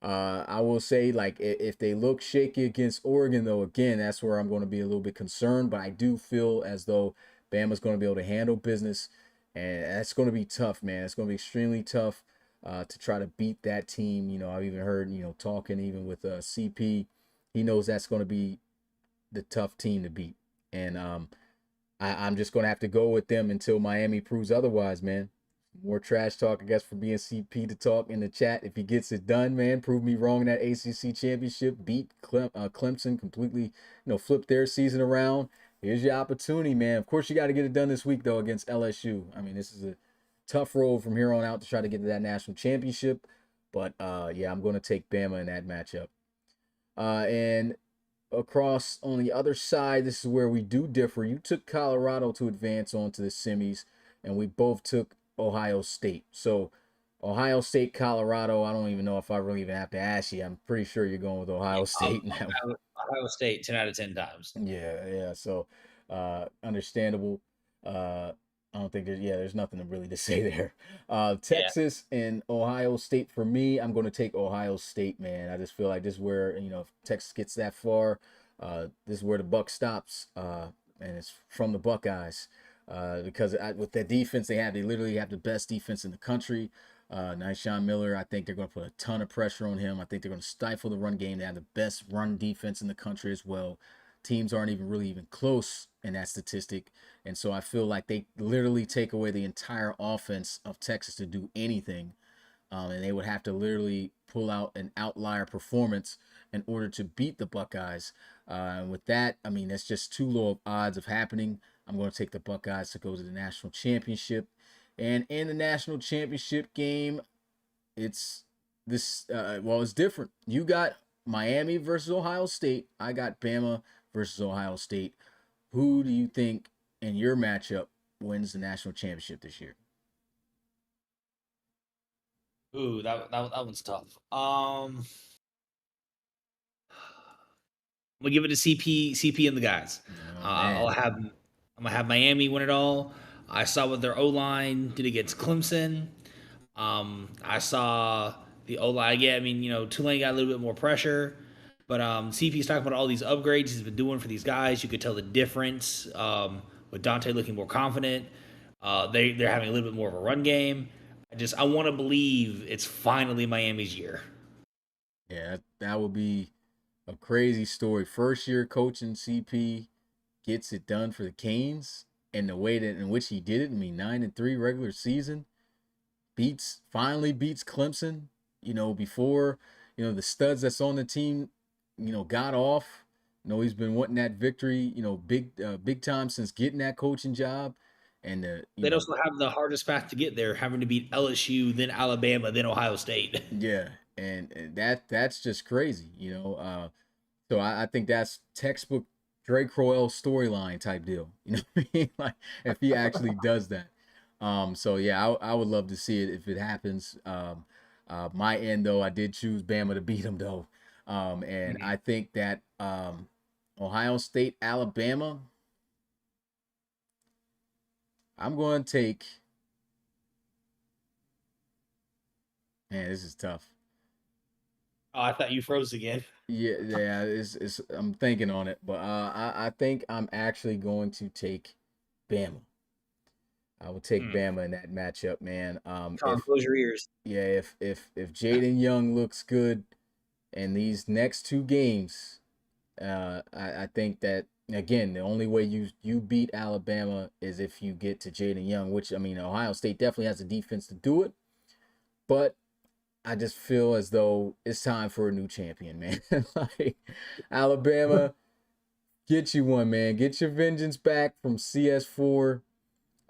I will say, like, if they look shaky against Oregon, though, again, that's where I'm going to be a little bit concerned. But I do feel as though Bama's going to be able to handle business, and that's going to be tough, man. It's going to be extremely tough to try to beat that team. I've even heard, talking even with CP, he knows that's going to be the tough team to beat, and I'm just going to have to go with them until Miami proves otherwise, man. More trash talk, I guess, for being CP to talk in the chat. If he gets it done, man, prove me wrong in that ACC championship, beat Clemson completely, flip their season around, Here's your opportunity, man. Of course, you got to get it done this week though against LSU. I mean, this is a tough road from here on out to try to get to that national championship. But yeah, I'm going to take Bama in that matchup. And across on the other side, this is where we do differ. You took Colorado to advance on to the semis, and we both took Ohio State. So Ohio State, Colorado, I don't even know if I really even have to ask you. I'm pretty sure you're going with Ohio State in that one. Ohio State 10 out of 10 times. Yeah, yeah. So understandable. I don't think there's nothing to really to say there. Yeah. Texas and Ohio State for me, I'm going to take Ohio State, man. I just feel like this is where, if Texas gets that far, this is where the buck stops, and it's from the Buckeyes. Because with that defense they have, they literally have the best defense in the country. Sean Miller, I think they're going to put a ton of pressure on him. I think they're going to stifle the run game. They have the best run defense in the country as well. Teams aren't even close in that statistic. And so I feel like they literally take away the entire offense of Texas to do anything. And they would have to literally pull out an outlier performance in order to beat the Buckeyes. And with that, I mean, that's just too low of odds of happening. I'm going to take the Buckeyes to go to the national championship. And in the national championship game, it's it's different. You got Miami versus Ohio State. I got Bama versus Ohio State. Who do you think in your matchup wins the national championship this year? Ooh, that one's tough. I'm gonna give it to CP and the guys. Oh I'll man. have I'm gonna have Miami win it all. I saw what their O line did against Clemson. I saw the O line again. I mean, Tulane got a little bit more pressure, but CP's talking about all these upgrades he's been doing for these guys. You could tell the difference with Dante looking more confident. They're having a little bit more of a run game. I want to believe it's finally Miami's year. Yeah, that would be a crazy story. First year coaching CP gets it done for the Canes, and the way that in which he did it. I mean, 9-3 regular season, finally beats Clemson. Before the studs that's on the team, got off. He's been wanting that victory. Big time since getting that coaching job, and They'd also have the hardest path to get there, having to beat LSU, then Alabama, then Ohio State. yeah, and that's just crazy. So I think that's textbook Drake Crowell storyline type deal. You know what I mean? Like if he actually does that. So yeah, I would love to see it if it happens. My end though, I did choose Bama to beat him though. And Mhm. I think that Ohio State, Alabama, I'm going to take. Man, this is tough. Oh, I thought you froze again. Yeah, yeah, it's I'm thinking on it, but I think I'm actually going to take Bama. I would take Hmm. Bama in that matchup, man. Sean, close your ears. If Jaden Young looks good in these next two games, I think that again the only way you beat Alabama is if you get to Jaden Young, which I mean Ohio State definitely has the defense to do it, but I just feel as though it's time for a new champion, man. Like Alabama, get you one, man. Get your vengeance back from CS4,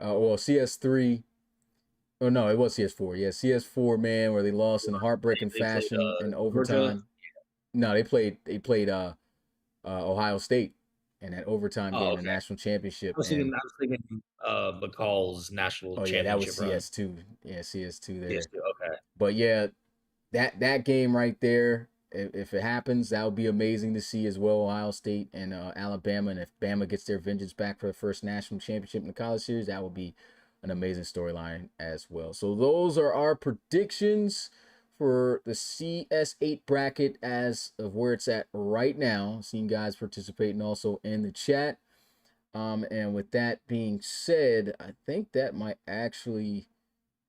CS3. Oh no, it was CS4. Yeah, CS4, man, where they lost in a heartbreaking They played fashion in Georgia. overtime. No, they played Ohio State in that overtime Oh, game, the okay. national championship. I was thinking And I was thinking McCall's national oh yeah, that was championship run. CS2. Yeah, CS2 Yes, there. okay. But yeah, that game right there, if it happens, that would be amazing to see as well. Ohio State and Alabama, and if Bama gets their vengeance back for the first national championship in the college series, that would be an amazing storyline as well. So those are our predictions for the CS8 bracket as of where it's at right now. Seeing guys participating also in the chat. And with that being said, I think that might actually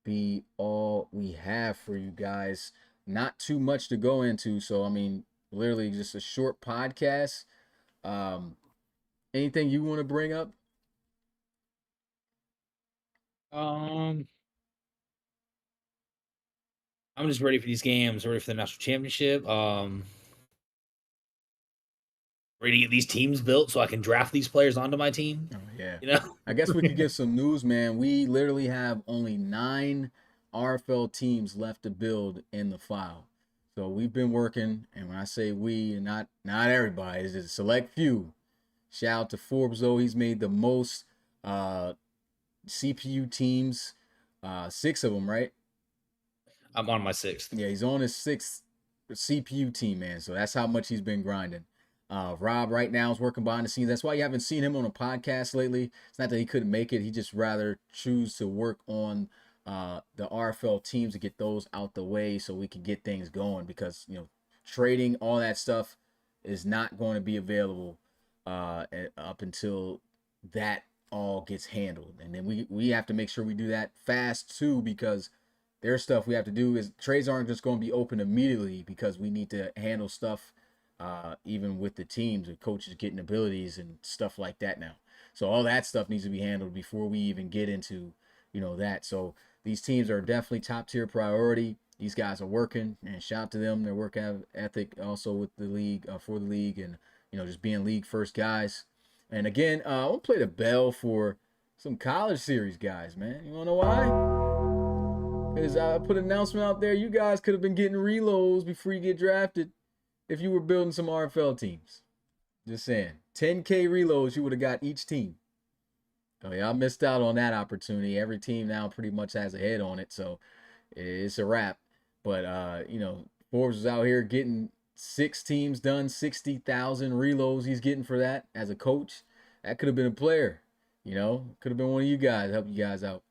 be all we have for you guys. Not too much to go into. So, I mean, literally just a short podcast. Um, Anything you want to bring up? Um, I'm just ready for these games, ready for the national championship. ready to get these teams built so I can draft these players onto my team. Oh yeah. You know, I guess we could give some news, man. We literally have only 9 RFL teams left to build in the file. So we've been working, and when I say we, and not everybody, it's a select few. Shout out to Forbes though. He's made the most CPU teams, 6 of them, right? I'm on my sixth. Yeah, he's on his 6th CPU team, man. So that's how much he's been grinding. Rob right now is working behind the scenes. That's why you haven't seen him on a podcast lately. It's not that he couldn't make it. He just rather choose to work on the RFL teams to get those out the way so we can get things going, because trading all that stuff is not going to be available up until that all gets handled. And then we have to make sure we do that fast too, because there's stuff we have to do. Is trades aren't just going to be open immediately, because we need to handle stuff even with the teams and coaches getting abilities and stuff like that now. So all that stuff needs to be handled before we even get into that. So these teams are definitely top tier priority. These guys are working, and shout out to them, their work ethic also with the league, for the league, and just being league first guys. And again, I want to play the bell for some college series guys, man. You want to know why? Because I put an announcement out there. You guys could have been getting reloads before you get drafted if you were building some RFL teams. Just saying. 10K reloads you would have got each team. Oh, y'all missed out on that opportunity. Every team now pretty much has a head on it, so it's a wrap. But, Forbes was out here getting 6 teams done, 60,000 reloads he's getting for that as a coach. That could have been a player, could have been one of you guys, help you guys out.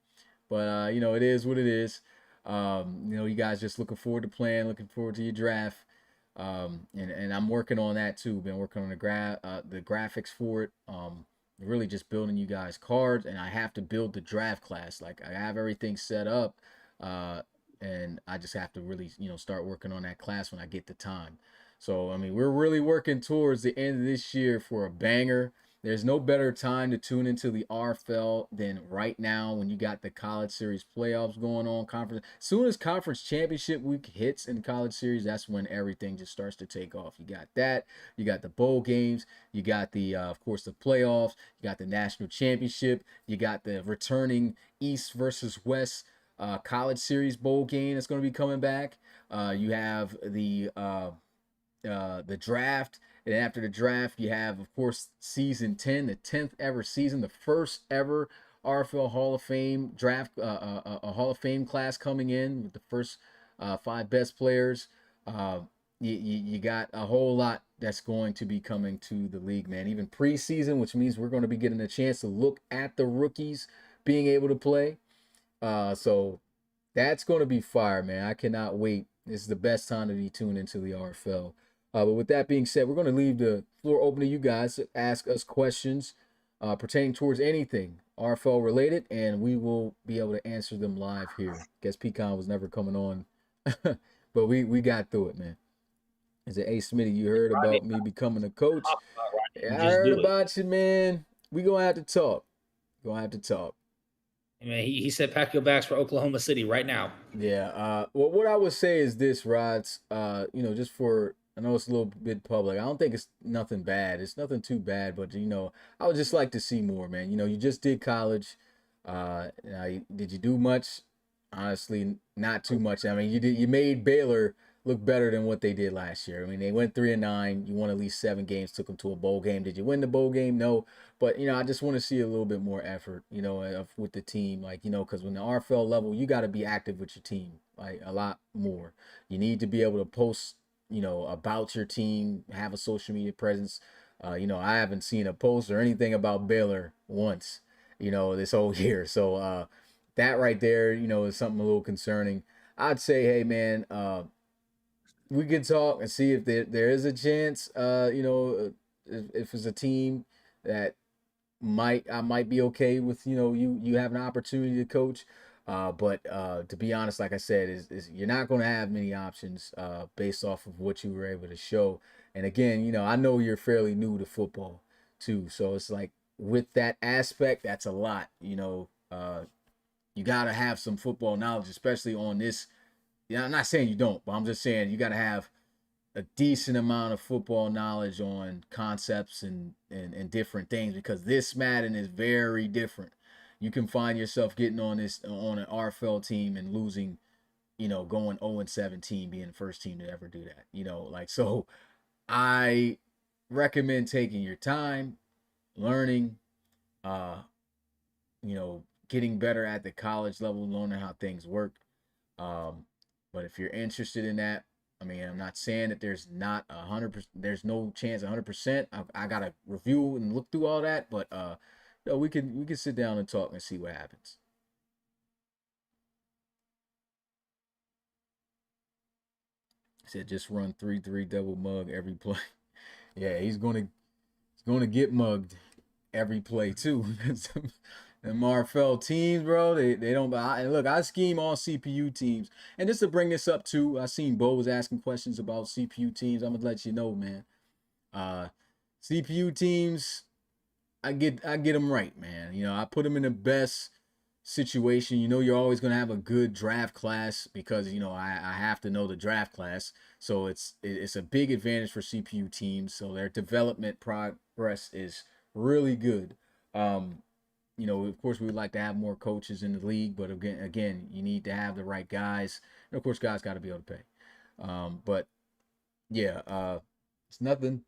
But, it is what it is. You guys just looking forward to playing, looking forward to your draft. And I'm working on that too. Been working on the graphics for it. Really just building you guys cards, and I have to build the draft class. Like, I have everything set up, and I just have to really, start working on that class when I get the time. So, I mean, we're really working towards the end of this year for a banger. There's no better time to tune into the RFL than right now, when you got the college series playoffs going on. Conference, as soon as conference championship week hits in college series, that's when everything just starts to take off. You got that, you got the bowl games, you got the of course the playoffs, you got the national championship, you got the returning East versus West college series bowl game that's going to be coming back. You have the draft, and after the draft you have, of course, season 10, the 10th ever season, the first ever RFL Hall of Fame draft, a Hall of Fame class coming in with the first 5 best players. You got a whole lot that's going to be coming to the league, man. Even preseason, which means we're going to be getting a chance to look at the rookies being able to play. So that's going to be fire, man. I cannot wait. This is the best time to be tuned into the RFL. But with that being said, we're going to leave the floor open to you guys to ask us questions pertaining towards anything RFL related, and we will be able to answer them live here. Guess Pecan was never coming on, but we got through it, man. Is it, hey, Smitty, you heard about me becoming a coach? Yeah, I heard about you, man. We going to have to talk. I mean, he said pack your bags for Oklahoma City right now. Yeah. Well, what I would say is this, Rods. Just for, I know it's a little bit public. I don't think it's nothing bad. It's nothing too bad, but I would just like to see more, man. You just did college. Did you do much? Honestly, not too much. I mean, you made Baylor look better than what they did last year. I mean, they went 3-9. You won at least 7 games, took them to a bowl game. Did you win the bowl game? No. But, I just want to see a little bit more effort, with the team. Like, because when the RFL level, you got to be active with your team, like, a lot more. You need to be able to post, about your team, have a social media presence. I haven't seen a post or anything about Baylor once, this whole year. So that right there, is something a little concerning. I'd say, hey, man, we could talk and see if there is a chance, if it's a team that I might be okay with, you have an opportunity to coach. But to be honest, like I said, is you're not going to have many options based off of what you were able to show. And again, I know you're fairly new to football too. So it's like, with that aspect, that's a lot, you got to have some football knowledge, especially on this. I'm not saying you don't, but I'm just saying you got to have a decent amount of football knowledge on concepts and different things, because this Madden is very different. You can find yourself getting on an RFL team and losing, going 0-17, being the first team to ever do that. So I recommend taking your time, learning, uh, getting better at the college level, learning how things work. Um, but if you're interested in that, I mean, I'm not saying that there's not 100%. There's no chance 100%. I gotta review and look through all that, but we can sit down and talk and see what happens. He said just run 3-3 double mug every play. Yeah, he's gonna get mugged every play too. Them RFL teams, bro, they don't. Look, I scheme all CPU teams, and just to bring this up too, I seen Bo was asking questions about CPU teams. I'm gonna let you know, man. Uh, CPU teams, I get them right, man. I put them in the best situation. You're always gonna have a good draft class because I have to know the draft class, so it's a big advantage for CPU teams. So their development progress is really good. Of course, we would like to have more coaches in the league, but again, you need to have the right guys, and of course, guys got to be able to pay. But yeah, it's nothing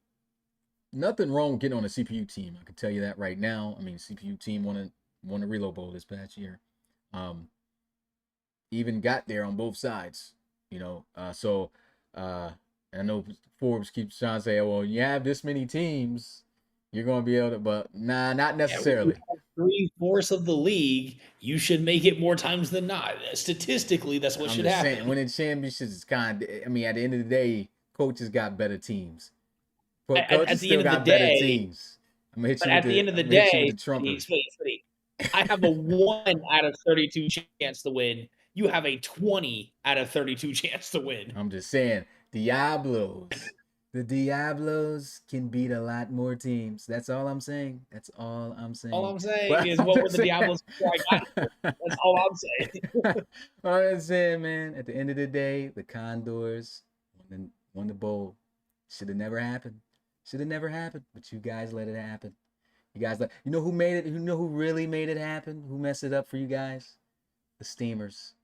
wrong with getting on a CPU team. I can tell you that right now. I mean, CPU team won a Reload Bowl this past year. Even got there on both sides. So I know Forbes keeps trying to say, well, you have this many teams, you're going to be able to, but nah, not Yeah, when you necessarily. have 3/4 of the league, you should make it more times than not. Statistically, that's what I'm should just saying, happen. winning championships is I mean, at the end of the day, coaches got better teams. But At coaches the end still of the got better day, teams. I'm gonna hit but you with at the the end of I'm the gonna hit you with day, the trumper. I have a 1 out of 32 chance to win. You have a 20 out of 32 chance to win. I'm just saying, Diablos. The Diablos can beat a lot more teams. That's all I'm saying. That's all I'm All saying. I'm saying But is, I'm what were just the saying. Diablos before I got here? That's all I'm saying. I'm just saying, man. At the end of the day, the Condors won the bowl. Should have never happened. Should have never happened. But you guys let it happen. You guys let. You know who made it? You know who really made it happen? Who messed it up for you guys? The Steamers.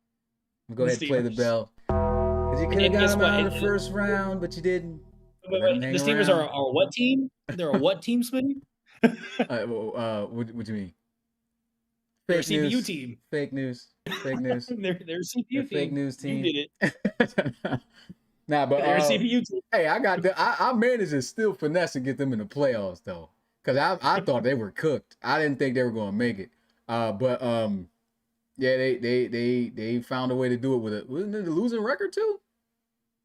I'm gonna go The ahead and play the Steamers. bell. Because you could have And got guess them what? out of the first round, but you didn't. You let them hang The Steamers are around. are what team? They're a what team, Smitty? What do you mean? They're a Fake CPU news. team. Fake news. Fake news. They're a They're CPU fake team. news You team. did it. Nah, but They're a CPU team. hey, I managed to still finesse and get them in the playoffs though, because I thought they were cooked. I didn't think they were gonna make it. But yeah, they found a way to do it with wasn't it a losing record too?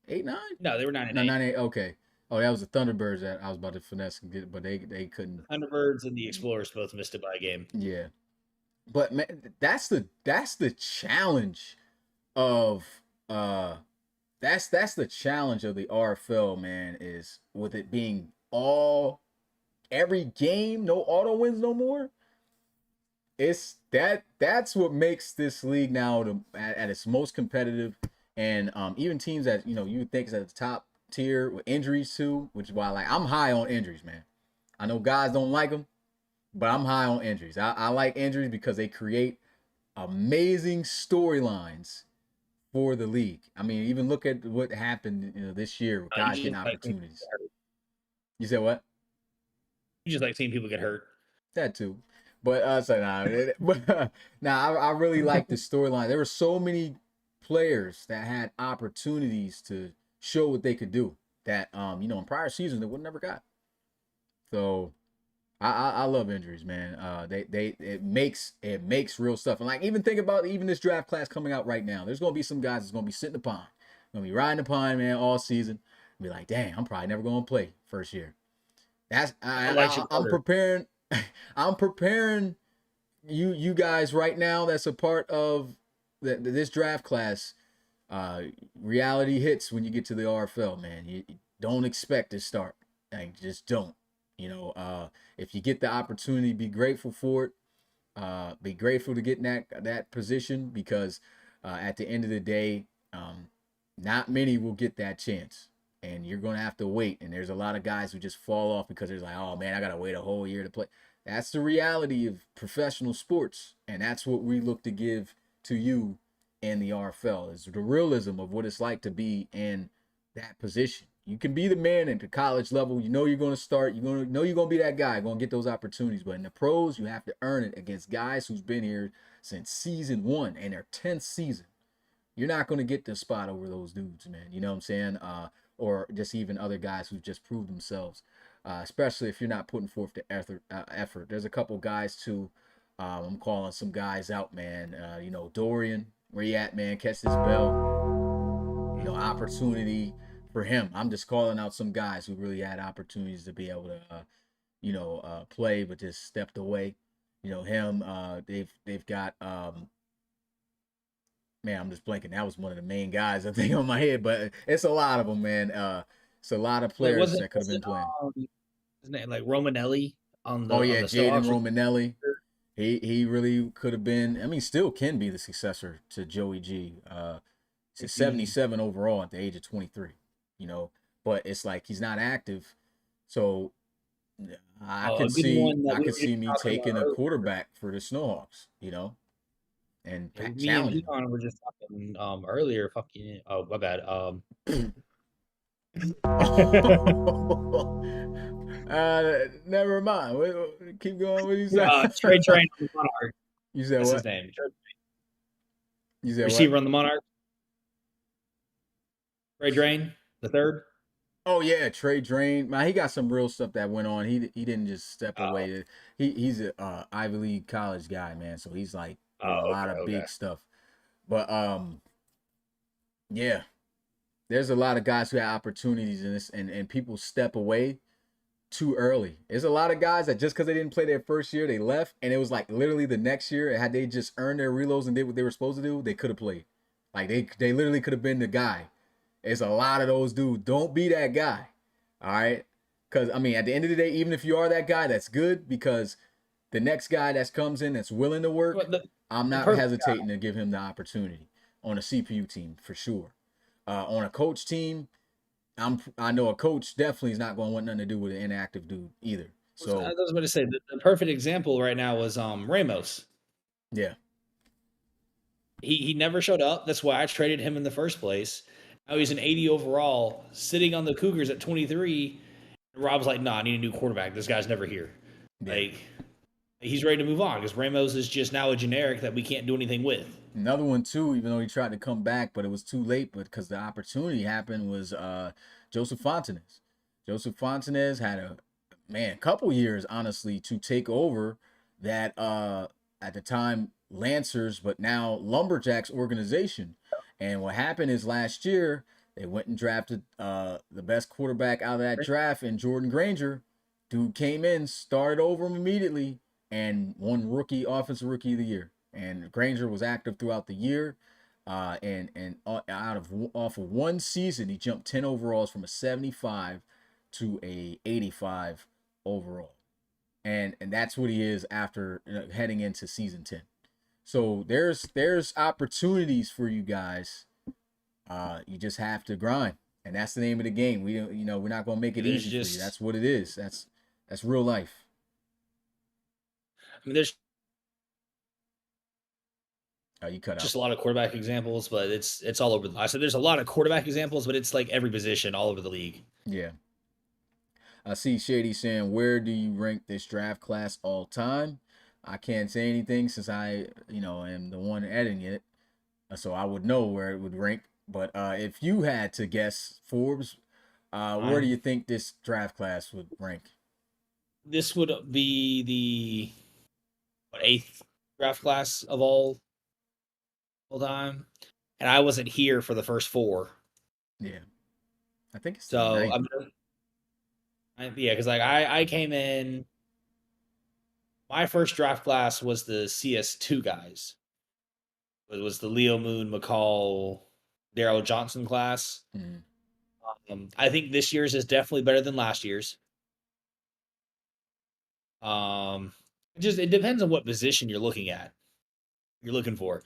8-9? No, they were 9 and No, 8. 9-8. Okay. Oh, that was the Thunderbirds that I was about to finesse and get, but they couldn't. The Thunderbirds and the Explorers both missed it by a game. Yeah, but man, that's the challenge of that's the challenge of the RFL, man, is with it being all every game, no auto wins no more. It's that's what makes this league now at its most competitive, and even teams that you would think is at the top tier with injuries too, which is why like I'm high on injuries, man. I know guys don't like them, but I'm high on injuries. I like injuries because they create amazing storylines for the league. I mean, even look at what happened this year with You guys getting just like opportunities. You said what? seeing people get hurt. That too. But so nah, but nah, I really like the storyline. There were so many players that had opportunities to show what they could do that in prior seasons they would never got. So I love injuries, man. They it makes real stuff. And like even think about even this draft class coming out right now. There's gonna be some guys that's gonna be sitting the pine, gonna be riding the pine, man, all season. Be like, dang, I'm probably never gonna play first year. That's I'm preparing. I'm preparing you guys right now. That's a part of this draft class. Reality hits when you get to the RFL, man. You don't expect to start. Like, just don't. If you get the opportunity, be grateful for it. Be grateful to get in that position because at the end of the day, not many will get that chance. and you're going to have to wait. And there's a lot of guys who just fall off because they're like, oh man, I got to wait a whole year to play. That's the reality of professional sports, and that's what we look to give to you in the RFL is the realism of what it's like to be in that position. You can be the man at the college level. You know you're going to start. You're going to know you're going to be that guy. Going to get those opportunities. But in the pros, you have to earn it against guys who's been here since season 1 and their 10th season. You're not going to get the spot over those dudes, man. You know what I'm saying? Or just even other guys who've just proved themselves. Especially if you're not putting forth the effort. There's a couple guys too. I'm calling some guys out, man. Dorian, where you at, man? Catch this bell. Opportunity for him. I'm just calling out some guys who really had opportunities to be able to, play, but just stepped away. Him. They've got. Man, I'm just blanking. That was one of the main guys I think on my head, but it's a lot of them, man. It's a lot of Like, players that could have been playing. His name like Romanelli Oh on yeah, the Jaden Snowhawks? Romanelli. He really could have been. I mean, still can be the successor to Joey G. He's If he 77 overall at the age of 23. But it's like he's not active, so I a could good see one that I we could were just see me talking about taking a earlier. quarterback for the Snowhawks. And Yeah, me and challenging Dion were just talking earlier. Fucking oh my bad. him. Never mind. Keep going. What you say? Trey Train on the Monarch. You said That's his what? name. You said what? Receiver on the Monarch. Trey Drain, the third. Oh yeah, Trey Drain. Man, he got some real stuff that went on. He didn't just step Oh, away. He's a Ivy League college guy, man. So he's like doing a lot okay, of okay. big stuff. But yeah, there's a lot of guys who have opportunities in this, and people step away too early. There's a lot of guys that just because they didn't play their first year, they left, and it was like literally the next year, had they just earned their reloads and did what they were supposed to do, they could have played. Like they literally could have been the guy. It's a lot of those dudes. Don't be that guy. All right. Because, I mean, at the end of the day, even if you are that guy, that's good because the next guy that comes in that's willing to work, But I'm the not perfect guy. hesitating to give him the opportunity on a CPU team for sure. On a coach team, I know a coach definitely is not going to want nothing to do with an inactive dude either. I So, was about to say the perfect example right now was Ramos. yeah. He never showed up. That's why I traded him in the first place. Now he's an 80 overall, sitting on the Cougars at 23. And Rob's like, "Nah, I need a new quarterback. This guy's never here." Yeah. Like he's ready to move on because Ramos is just now a generic that we can't do anything with. Another one too, even though he tried to come back, but it was too late. But because the opportunity happened, was Joseph Fontanez. Joseph Fontanez had a couple years honestly to take over that at the time Lancers, but now Lumberjacks organization. And what happened is last year they went and drafted the best quarterback out of that draft in Jordan Granger. Dude came in, started over him immediately, and won offensive rookie of the year. And Granger was active throughout the year. And off of one season, he jumped 10 overalls from a 75 to a 85 overall. And that's what he is after heading into season 10. So there's opportunities for you guys. You just have to grind, and that's the name of the game. We're not gonna make it There's easy for you. just, That's what it is. That's real life. I mean, there's You cut out. just a lot of quarterback examples, but it's all over. I said there's a lot of quarterback examples, but it's like every position all over the league. Yeah. I see Shady saying, where do you rank this draft class all time? I can't say anything since I, am the one editing it. So I would know where it would rank. But if you had to guess, Forbes, where do Um, you think this draft class would rank? this would be the eighth draft class of all time, and I wasn't here for the first four. Yeah. I think it's the So ninth. yeah, because like I came in. My first draft class was the CS2 guys. It was the Leo Moon, McCall, Daryl Johnson class. Mm-hmm. I think this year's is definitely better than last year's. It depends on what position you're looking at. You're looking for.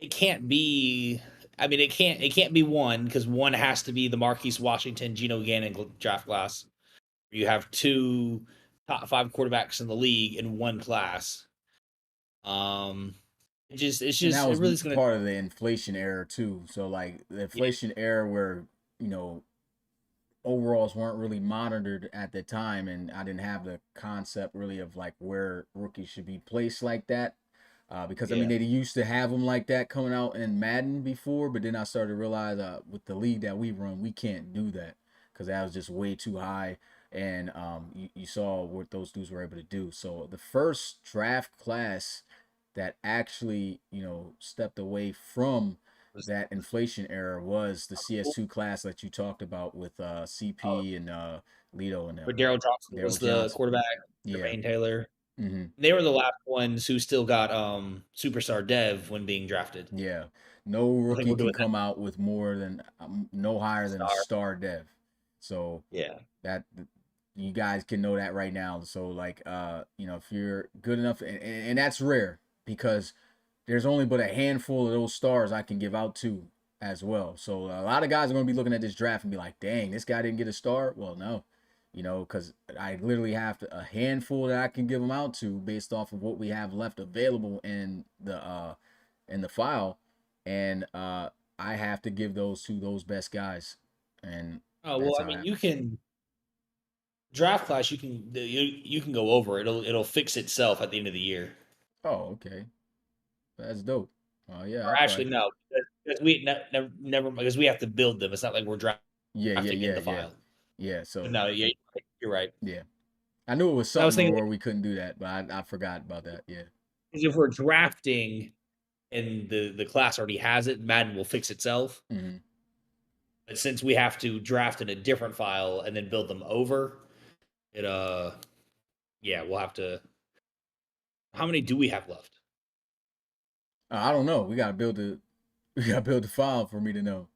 It can't be I mean, it can't be one because one has to be the Marquise Washington, Geno Gannon draft class. You have two top five quarterbacks in the league in one class. Um, And that it was really is gonna part of the inflation era too. So like the yeah, inflation era where, you know, overalls weren't really monitored at the time, and I didn't have the concept really of like where rookies should be placed like that. Because I mean yeah, they used to have them like that coming out in Madden before, but then I started to realize with the league that we run, we can't do that because that was just way too high. And you saw what those dudes were able to do. So the first draft class that actually, you know, stepped away from was that inflation era was the cool. CS2 class that you talked about with Oh, CP and Lito and but them. Daryl Johnson was Daryl the Johnson. quarterback. Yeah. Jermaine Taylor. Hmm. They were the last ones who still got superstar dev when being drafted. Yeah. No I think rookie we're can doing that come out with more than no higher than a star. star dev. So Yeah. that you guys can know that right now. So like you know, if you're good enough, and that's rare because there's only but a handful of those stars I can give out to as well. So a lot of guys are going to be looking at this draft and be like, "Dang, this guy didn't get a star." Well, no, you know, because I literally have a handful that I can give them out to based off of what we have left available in the file, and I have to give those to those best guys, and Oh well, that's I how it mean, you happens. can draft class. You can go over. It'll fix itself at the end of the year. Oh, okay, that's dope. Oh yeah, Or I actually, probably no, because we never because we have to build them. It's not like we're yeah, yeah, drafting in yeah, the yeah, file. yeah. But So no, yeah, you're right. yeah, I knew it was I was something thinking where we couldn't do that, but I forgot about that. Yeah. if we're drafting and the class already has it, Madden will fix itself. Hmm. But since we have to draft in a different file and then build them over, it yeah, we'll have to. How many do we have left? I don't know. We gotta build the we gotta build the file for me to know.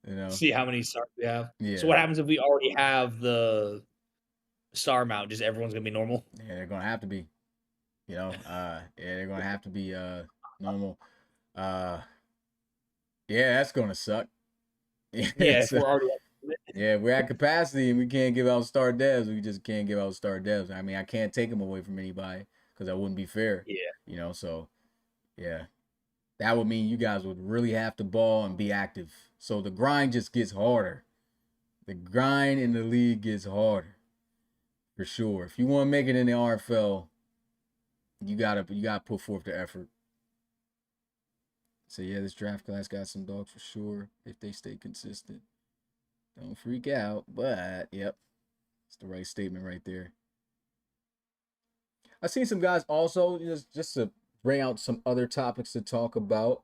You know. See how many stars we have. So Yeah. what happens if we already have the star amount? Just everyone's gonna be normal. Yeah, they're gonna have to be. You know. Yeah, they're gonna have to be normal. Uh, yeah, that's gonna suck. Yeah. Yeah, if So we're already yeah, we're at capacity and we can't give out star devs. We just can't give out star devs. I mean, I can't take them away from anybody because that wouldn't be fair. yeah. You know. So yeah, that would mean you guys would really have to ball and be active. So the grind just gets harder. The grind in the league gets harder for sure. If you want to make it in the RFL, you gotta put forth the effort. So yeah, this draft class got some dogs for sure if they stay consistent. Don't freak out, but yep, it's the right statement right there. I've seen some guys also just to bring out some other topics to talk about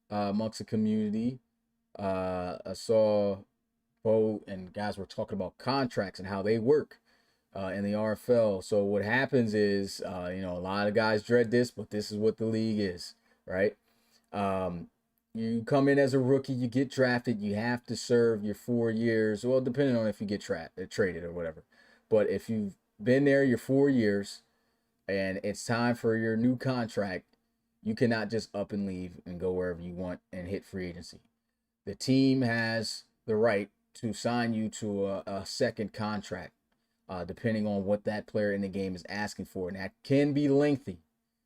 amongst the community. I saw Bo and guys were talking about contracts and how they work in the RFL. So what happens is, you know, a lot of guys dread this, but this is what the league is, right? Um, you come in as a rookie, you get drafted, you have to serve your 4 years. Well, depending on if you get traded or whatever. But if you've been there your 4 years and it's time for your new contract, you cannot just up and leave and go wherever you want and hit free agency. The team has the right to sign you to a second contract, depending on what that player in the game is asking for. And that can be lengthy.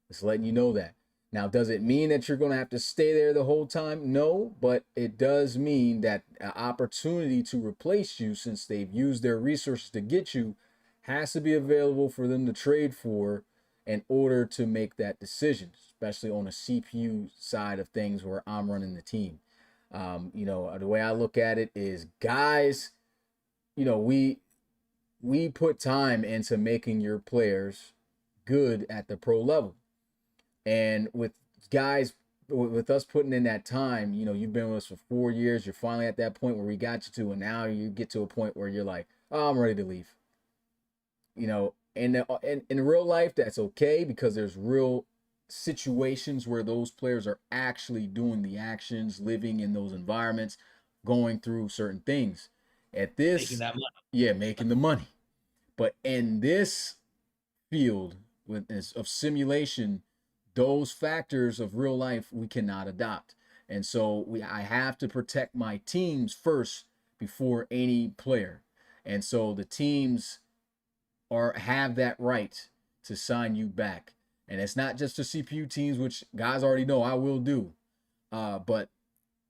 Just letting you know that. Now, does it mean that you're going to have to stay there the whole time? No, but it does mean that an opportunity to replace you, since they've used their resources to get you, has to be available for them to trade for in order to make that decision, especially on the CPU side of things where I'm running the team. You know, the way I look at it is guys, you know, we put time into making your players good at the pro level. And with guys, with us putting in that time, you know, you've been with us for 4 years. You're finally at that point where we got you to, and now you get to a point where you're like, oh, I'm ready to leave. You know, and in real life, that's okay because there's real situations where those players are actually doing the actions, living in those environments, going through certain things. At Making this, that money. yeah, making the money. But in this field of simulation, those factors of real life we cannot adopt. And so I have to protect my teams first before any player. And so the teams have that right to sign you back. And it's not just the CPU teams, which guys already know I will do, but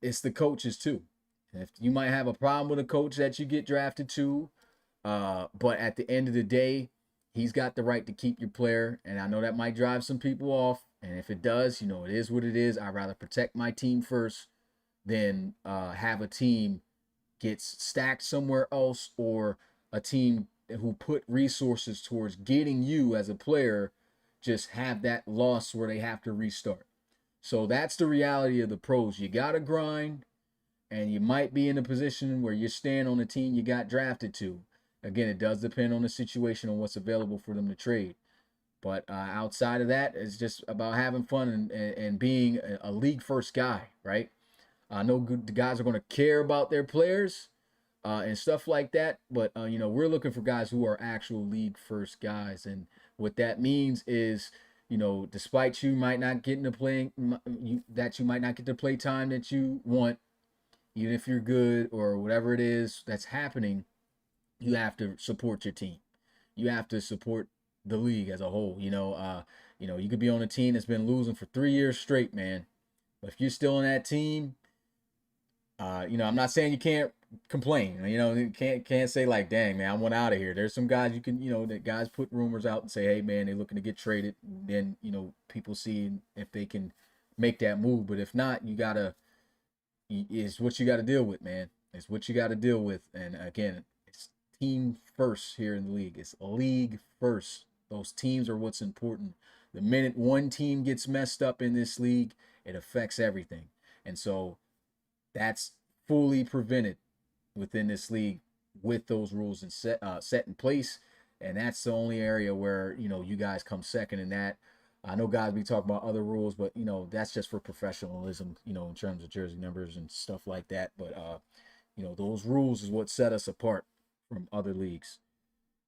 it's the coaches too. And if you might have a problem with a coach that you get drafted to, but at the end of the day, he's got the right to keep your player. And I know that might drive some people off. And if it does, you know, it is what it is. I'd rather protect my team first than have a team gets stacked somewhere else, or a team who put resources towards getting you as a player just have that loss where they have to restart. So that's the reality of the pros. You got to grind, and you might be in a position where you're staying on the team you got drafted to. Again, it does depend on the situation, on what's available for them to trade. But outside of that, it's just about having fun and being a league first guy, right? I know the guys are going to care about their players and stuff like that, but you know, we're looking for guys who are actual league first guys, and what that means is, you know, despite you might not get to play, you might not get the play time that you want, even if you're good or whatever it is that's happening, you have to support your team. You have to support the league as a whole. You know, you could be on a team that's been losing for 3 years straight, man. But if you're still on that team, you know, I'm not saying you can't complain. You know, you can't say like, dang, man, I want out of here. There's some guys you can, you know, that guys put rumors out and say, hey, man, they're looking to get traded. Then, you know, people see if they can make that move. But if not, it's what you got to deal with, man. It's what you got to deal with. And again, it's team first here in the league. It's league first. Those teams are what's important. The minute one team gets messed up in this league, it affects everything. And so that's fully prevented within this league with those rules and set in place. And that's the only area where, you know, you guys come second in that. I know guys be talking about other rules, but you know, that's just for professionalism, you know, in terms of jersey numbers and stuff like that. But you know, those rules is what set us apart from other leagues.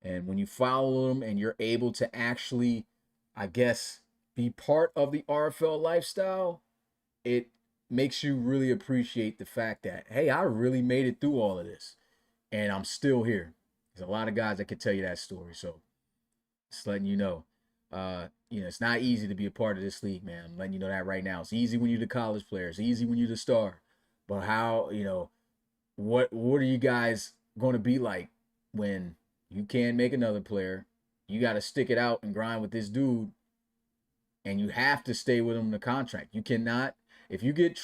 And when you follow them and you're able to actually, I guess, be part of the RFL lifestyle, it makes you really appreciate the fact that, hey, I really made it through all of this and I'm still here. There's a lot of guys that could tell you that story. So just letting you know. You know, it's not easy to be a part of this league, man. I'm letting you know that right now. It's easy when you're the college player. It's easy when you're the star. But how, you know, what are you guys going to be like when you can't make another player? You got to stick it out and grind with this dude, and you have to stay with him in the contract. You cannot, if you get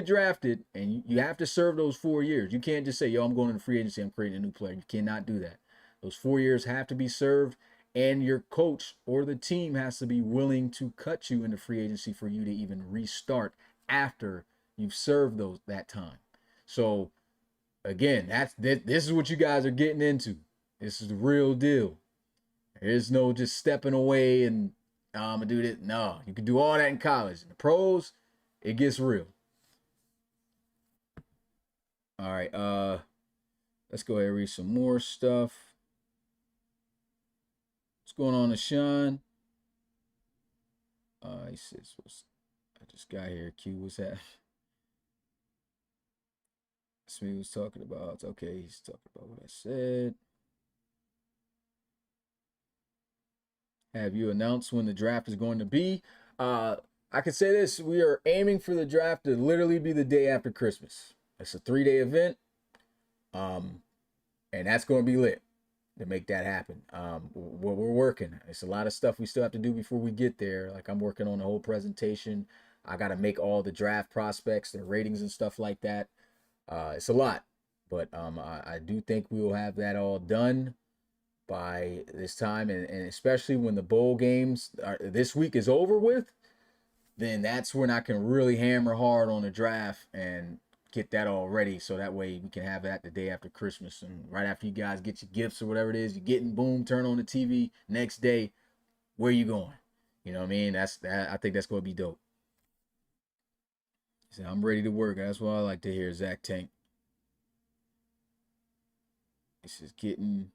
drafted and you have to serve those 4 years. You can't just say, yo, I'm going into free agency, I'm creating a new player. You cannot do that. Those 4 years have to be served, and your coach or the team has to be willing to cut you into free agency for you to even restart after you've served that time. So again, this is what you guys are getting into. This is the real deal. There's no just stepping away and I'm gonna do this. No, you can do all that in college. In the pros, it gets real. All right, let's go ahead and read some more stuff. What's going on, Sean? He says, I just got here. Q, what's that? Smith was talking about. Okay, he's talking about what I said. Have you announced when the draft is going to be? I can say this: we are aiming for the draft to literally be the day after Christmas. It's a 3-day event, and that's going to be lit to make that happen. We're working. It's a lot of stuff we still have to do before we get there. Like I'm working on the whole presentation. I got to make all the draft prospects, their ratings and stuff like that. It's a lot, but I do think we will have that all done by this time, and especially when the bowl games this week is over with, then that's when I can really hammer hard on the draft and get that all ready, so that way we can have that the day after Christmas, and right after you guys get your gifts or whatever it is you're getting, boom, turn on the TV next day. Where you going? You know what I mean? I think that's going to be dope. So I'm ready to work. That's what I like to hear, Zach Tank. This is getting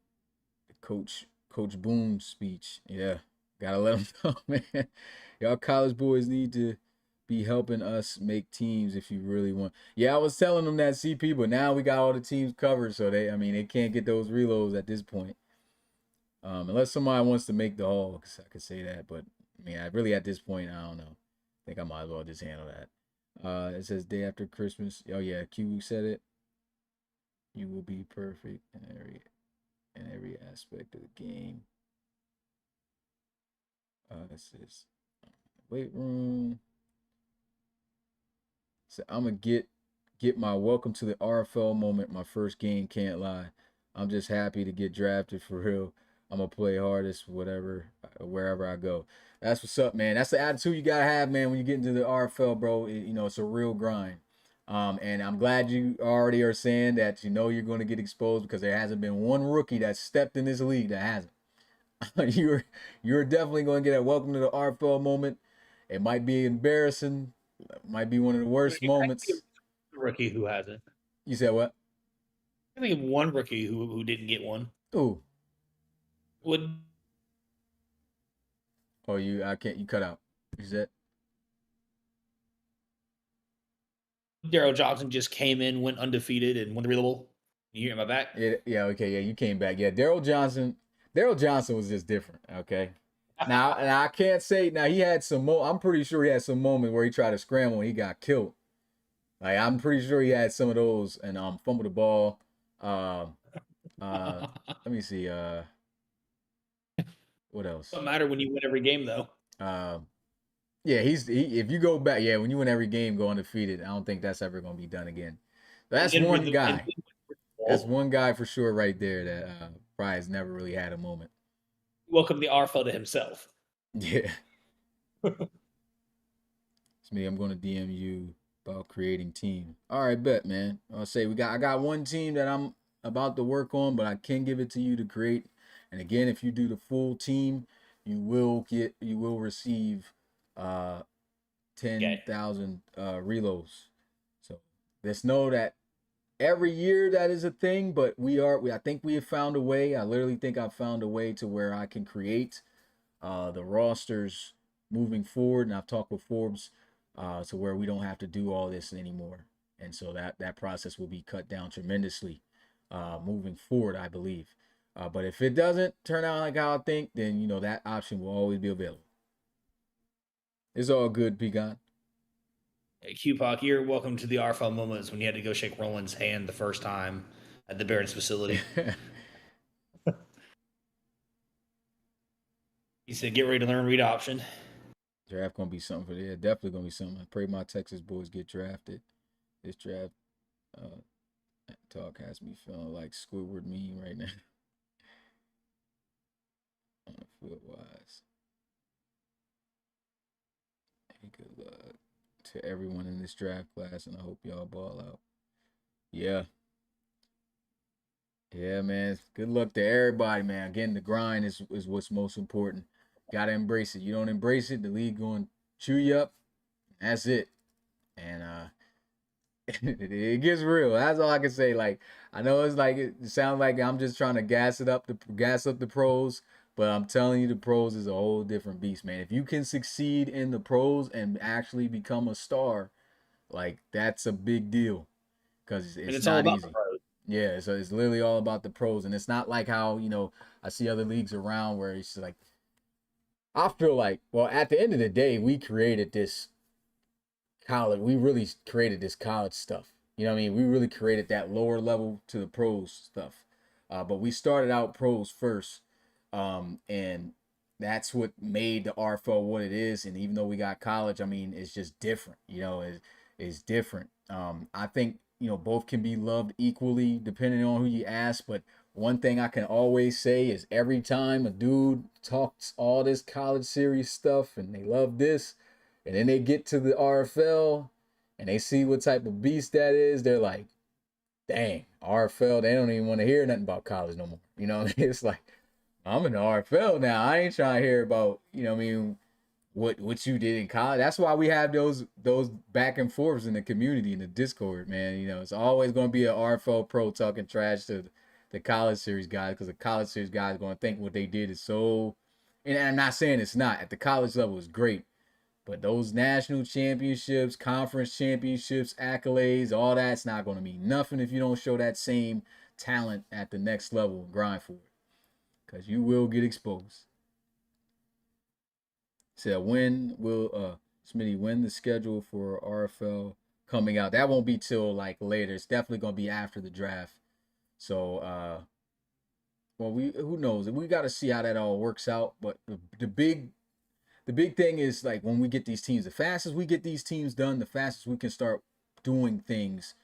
Coach Boone speech. Yeah, gotta let him know, man. Y'all college boys need to be helping us make teams if you really want. Yeah, I was telling them that CP, but now we got all the teams covered, so they can't get those reloads at this point. Unless somebody wants to make the haul, cause I could say that, but I mean, I really at this point, I don't know. I think I might as well just handle that. It says day after Christmas. Oh yeah, Q said it. You will be perfect in every aspect of the game. It says weight room. So I'm gonna get my welcome to the RFL moment. My first game, can't lie. I'm just happy to get drafted for real. I'm gonna play hardest, whatever, wherever I go. That's what's up, man. That's the attitude you gotta have, man, when you get into the RFL, bro. It's a real grind. And I'm glad you already are saying that you're going to get exposed because there hasn't been one rookie that stepped in this league that hasn't. you're definitely going to get a welcome to the RFL moment. It might be embarrassing. It might be one of the worst I can think moments. of a rookie who hasn't. You said what? I think of one rookie who didn't get one. Ooh. Would Oh, I can't. You cut out. You said? Daryl Johnson just came in, went undefeated, and won the Real Bowl? You hear my back? Yeah. Okay. Yeah. You came back. Yeah. Daryl Johnson. Daryl Johnson was just different. Okay. Now, and I can't say now he had some. I'm pretty sure he had some moment where he tried to scramble and he got killed. Like I'm pretty sure he had some of those and fumbled the ball. Let me see. What else? Doesn't matter when you win every game, though. Yeah, if you go back, yeah, when you win every game, go undefeated. I don't think that's ever gonna be done again. That's And one guy. and That's one guy for sure right there that probably has never really had a moment. welcome the RFL to himself. Yeah. It's me. I'm gonna DM you about creating team. All right, bet, man. I'll say I got one team that I'm about to work on, but I can give it to you to create. And again, if you do the full team, you will receive 10,000 reloads. So let's know that every year that is a thing, but I think we have found a way. I literally think I've found a way to where I can create the rosters moving forward, and I've talked with Forbes to where we don't have to do all this anymore, and so that process will be cut down tremendously moving forward, I believe. But if it doesn't turn out like how I think, then that option will always be available. It's all good, Pecan. Hey, QPOC, you're welcome to the RFL moments when you had to go shake Roland's hand the first time at the Barons facility. He said, "Get ready to learn read option." Draft gonna be something for definitely gonna be something. I pray my Texas boys get drafted. This draft talk has me feeling like Squidward meme right now. On the foot wise. Hey, good luck to everyone in this draft class, and I hope y'all ball out. Yeah. Yeah, man. Good luck to everybody, man. Again, the grind is what's most important. Gotta embrace it. You don't embrace it, the league going to chew you up. That's it. And it gets real. That's all I can say. Like, I know it sounds like I'm just trying to gas up the pros, but I'm telling you, the pros is a whole different beast, man. If you can succeed in the pros and actually become a star, like that's a big deal because it's all not about easy. the pros. Yeah, so it's literally all about the pros, and it's not like how I see other leagues around where it's like I feel like, well, at the end of the day, we created this college. We really created this college stuff. You know what I mean? We really created that lower level to the pros stuff. But we started out pros first. And that's what made the RFL what it is. And even though we got college, I mean, it's just different. It's different. I think, both can be loved equally depending on who you ask. But one thing I can always say is every time a dude talks all this college series stuff and they love this, and then they get to the RFL and they see what type of beast that is, they're like, dang, RFL, they don't even want to hear nothing about college no more. You know what I mean? It's like, I'm in the RFL now. I ain't trying to hear about, what you did in college. That's why we have those back and forths in the community, in the Discord, man. It's always going to be an RFL pro talking trash to the college series guys, because the college series guys are going to think what they did is so, and I'm not saying it's not. At the college level, it's great. But those national championships, conference championships, accolades, all that's not going to mean nothing if you don't show that same talent at the next level and grind for it. Because you will get exposed. So when will Smitty, when the schedule for RFL coming out? That won't be till like later. It's definitely gonna be after the draft. So well, we who knows? We got to see how that all works out. But the big thing is like when we get these teams, the fastest we get these teams done, the fastest we can start doing things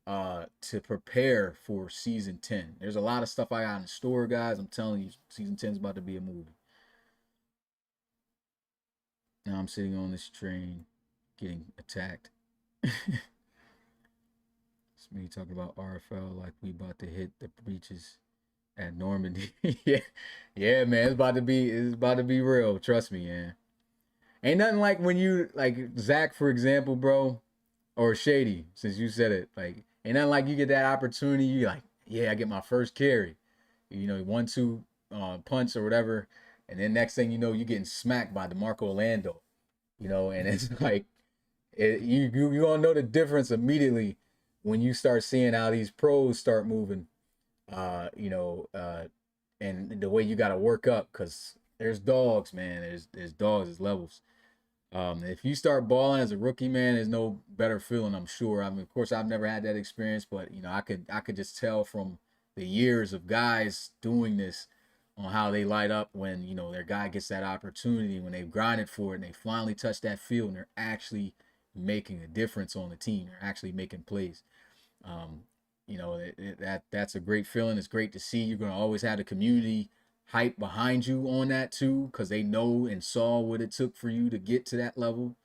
to prepare for season 10. There's a lot of stuff I got in store, guys. I'm telling you, season 10 is about to be a movie. Now I'm sitting on this train getting attacked. It's me talking about RFL like we about to hit the breaches at Normandy. Yeah. Yeah, man. It's about to be real. Trust me, man. Ain't nothing like when you like Zach, for example, bro, or Shady, since you said it. Like, ain't nothing like you get that opportunity, you like, yeah, I get my first carry. You know, 1-2 punch or whatever. And then next thing you know, you're getting smacked by DeMarco Orlando. You know, and it's like you gonna know the difference immediately when you start seeing how these pros start moving. You know, and the way you got to work up, because there's dogs, man. There's dogs, there's levels. If you start balling as a rookie, man, there's no better feeling, I'm sure. I mean, of course, I've never had that experience, but you know, I could just tell from the years of guys doing this on how they light up when, you know, their guy gets that opportunity, when they've grinded for it and they finally touch that field and they're actually making a difference on the team. They're actually making plays. You know, that's a great feeling. It's great to see. You're going to always have the community hype behind you on that too, because they know and saw what it took for you to get to that level.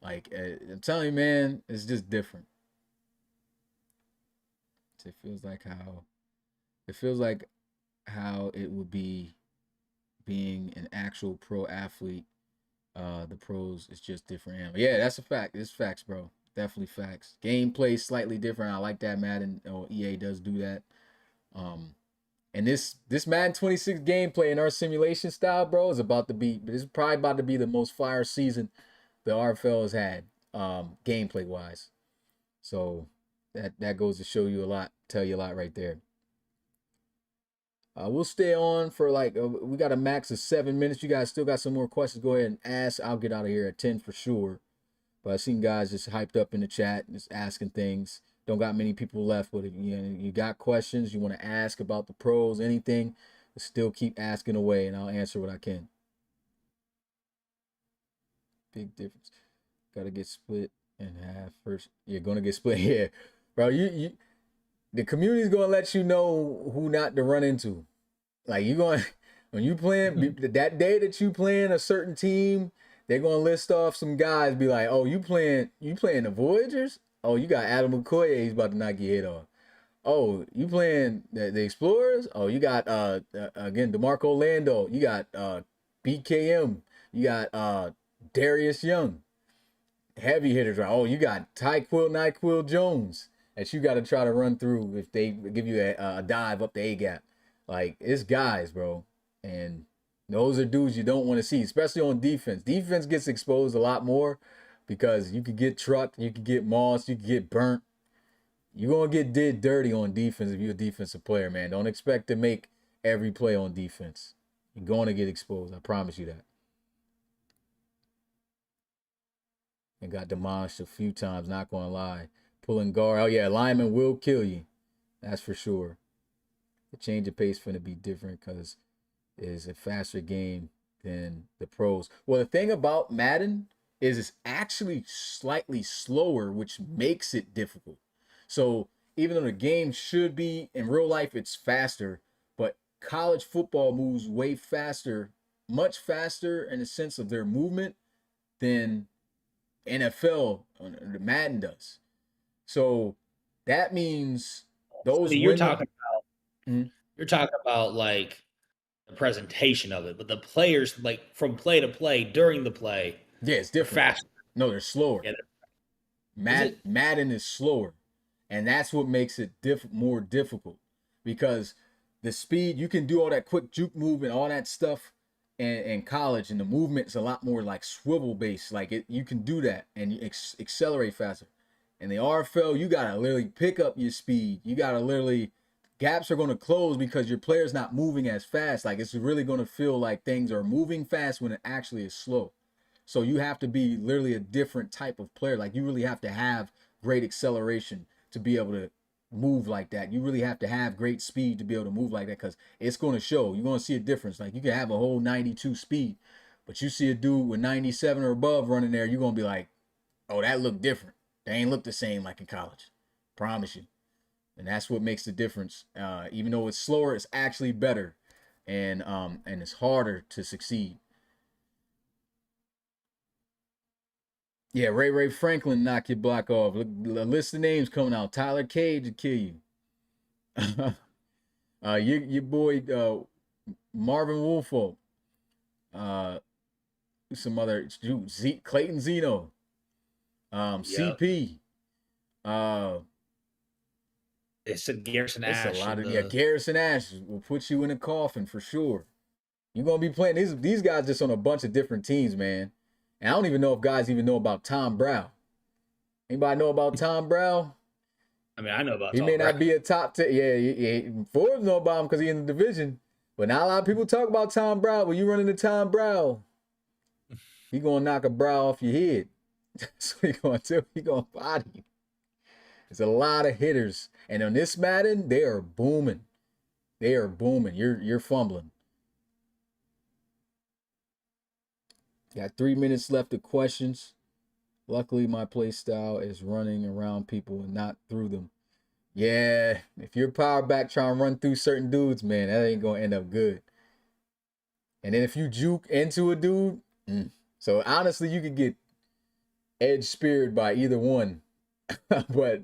Like, I'm telling you, man, it's just different. It feels like how it would be being an actual pro athlete. The pros is just different animal. Yeah, that's a fact. It's facts, bro. Definitely facts. Gameplay slightly different. I like that Madden or EA does do that. And this Madden 26 gameplay in our simulation style, bro, is about to be. This is probably about to be the most fire season the RFL has had, gameplay wise. So that goes to show you a lot, tell you a lot right there. We'll stay on for like we got a max of 7 minutes. You guys still got some more questions? Go ahead and ask. I'll get out of here at 10 for sure. But I've seen guys just hyped up in the chat, just asking things. Don't got many people left, but if you got questions, you want to ask about the pros, anything, still keep asking away, and I'll answer what I can. Big difference. Got to get split in half first. You're gonna get split, yeah, bro. The community's gonna let you know who not to run into. Like you going when you playing that day that you playing a certain team, they're gonna list off some guys. Be like, oh, you playing the Voyagers? Oh, you got Adam McCoy. He's about to knock your head off. Oh, you playing the Explorers? Oh, you got again DeMarco Orlando. You got BKM. You got Darius Young. Heavy hitters, right? Oh, you got Nyquil Jones that you got to try to run through if they give you a dive up the A gap. Like, it's guys, bro. And those are dudes you don't want to see, especially on defense. Defense gets exposed a lot more because you could get trucked, you could get mossed, you could get burnt. You're going to get did dirty on defense if you're a defensive player, man. Don't expect to make every play on defense. You're going to get exposed. I promise you that. And got demolished a few times, not going to lie. Pulling guard. Oh, yeah, lineman will kill you. That's for sure. The change of pace finna be different because it's a faster game than the pros. Well, the thing about Madden is it's actually slightly slower, which makes it difficult. So even though the game should be, in real life, it's faster, but college football moves way faster, much faster in the sense of their movement than NFL, Madden does. So that means those You're windows. talking about you're talking about like the presentation of it, but the players like from play to play during the play Yeah, it's are different. faster. No, they're slower. Yeah, is it? Madden is slower, and that's what makes it more difficult because the speed, you can do all that quick juke move and all that stuff in college, and the movement's a lot more like swivel based. Like you can do that and you accelerate faster. In the RFL, you gotta literally pick up your speed. You gotta literally gaps are gonna close because your player's not moving as fast. Like it's really gonna feel like things are moving fast when it actually is slow. So you have to be literally a different type of player. Like you really have to have great acceleration to be able to move like that. You really have to have great speed to be able to move like that because it's going to show. You're going to see a difference. Like you can have a whole 92 speed, but you see a dude with 97 or above running there, you're going to be like, oh, that looked different. They ain't look the same like in college. Promise you. And that's what makes the difference. Even though it's slower, it's actually better, and it's harder to succeed. Yeah, Ray Franklin knock your block off. Look, a list of names coming out. Tyler Cage to kill you. Your boy Marvin Woolfolk. Some other Clayton Zeno. Yep. CP. They said Garrison It's a Ash. lot of Garrison Ash will put you in a coffin for sure. You're gonna be playing these guys just on a bunch of different teams, man. And I don't even know if guys even know about Tom Brown. Anybody know about Tom Brown? I mean, I know about He Tom may Brown. not be a top 10. Yeah, Forbes know about him because he's in the division. But not a lot of people talk about Tom Brown. When you run into Tom Brown, he gonna knock a brow off your head. That's what he gonna do. He gonna body you. There's a lot of hitters, and on this Madden, they are booming. They are booming. You're fumbling. Got 3 minutes left of questions. Luckily, my play style is running around people and not through them. Yeah, if you're power back trying to run through certain dudes, man, that ain't gonna end up good. And then if you juke into a dude, so honestly, you could get edge speared by either one. But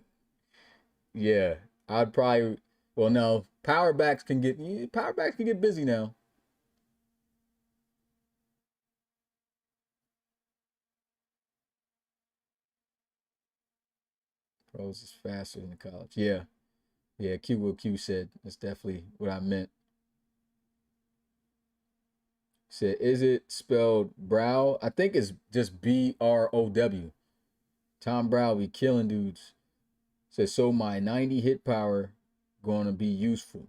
yeah, I'd probably. Well, no, power backs can get busy now. Pros is faster than college. Yeah. Q will Q said. That's definitely what I meant. Said, is it spelled Brow? I think it's just Brow. Tom Brow be killing dudes. Said, so my 90 hit power gonna be useful.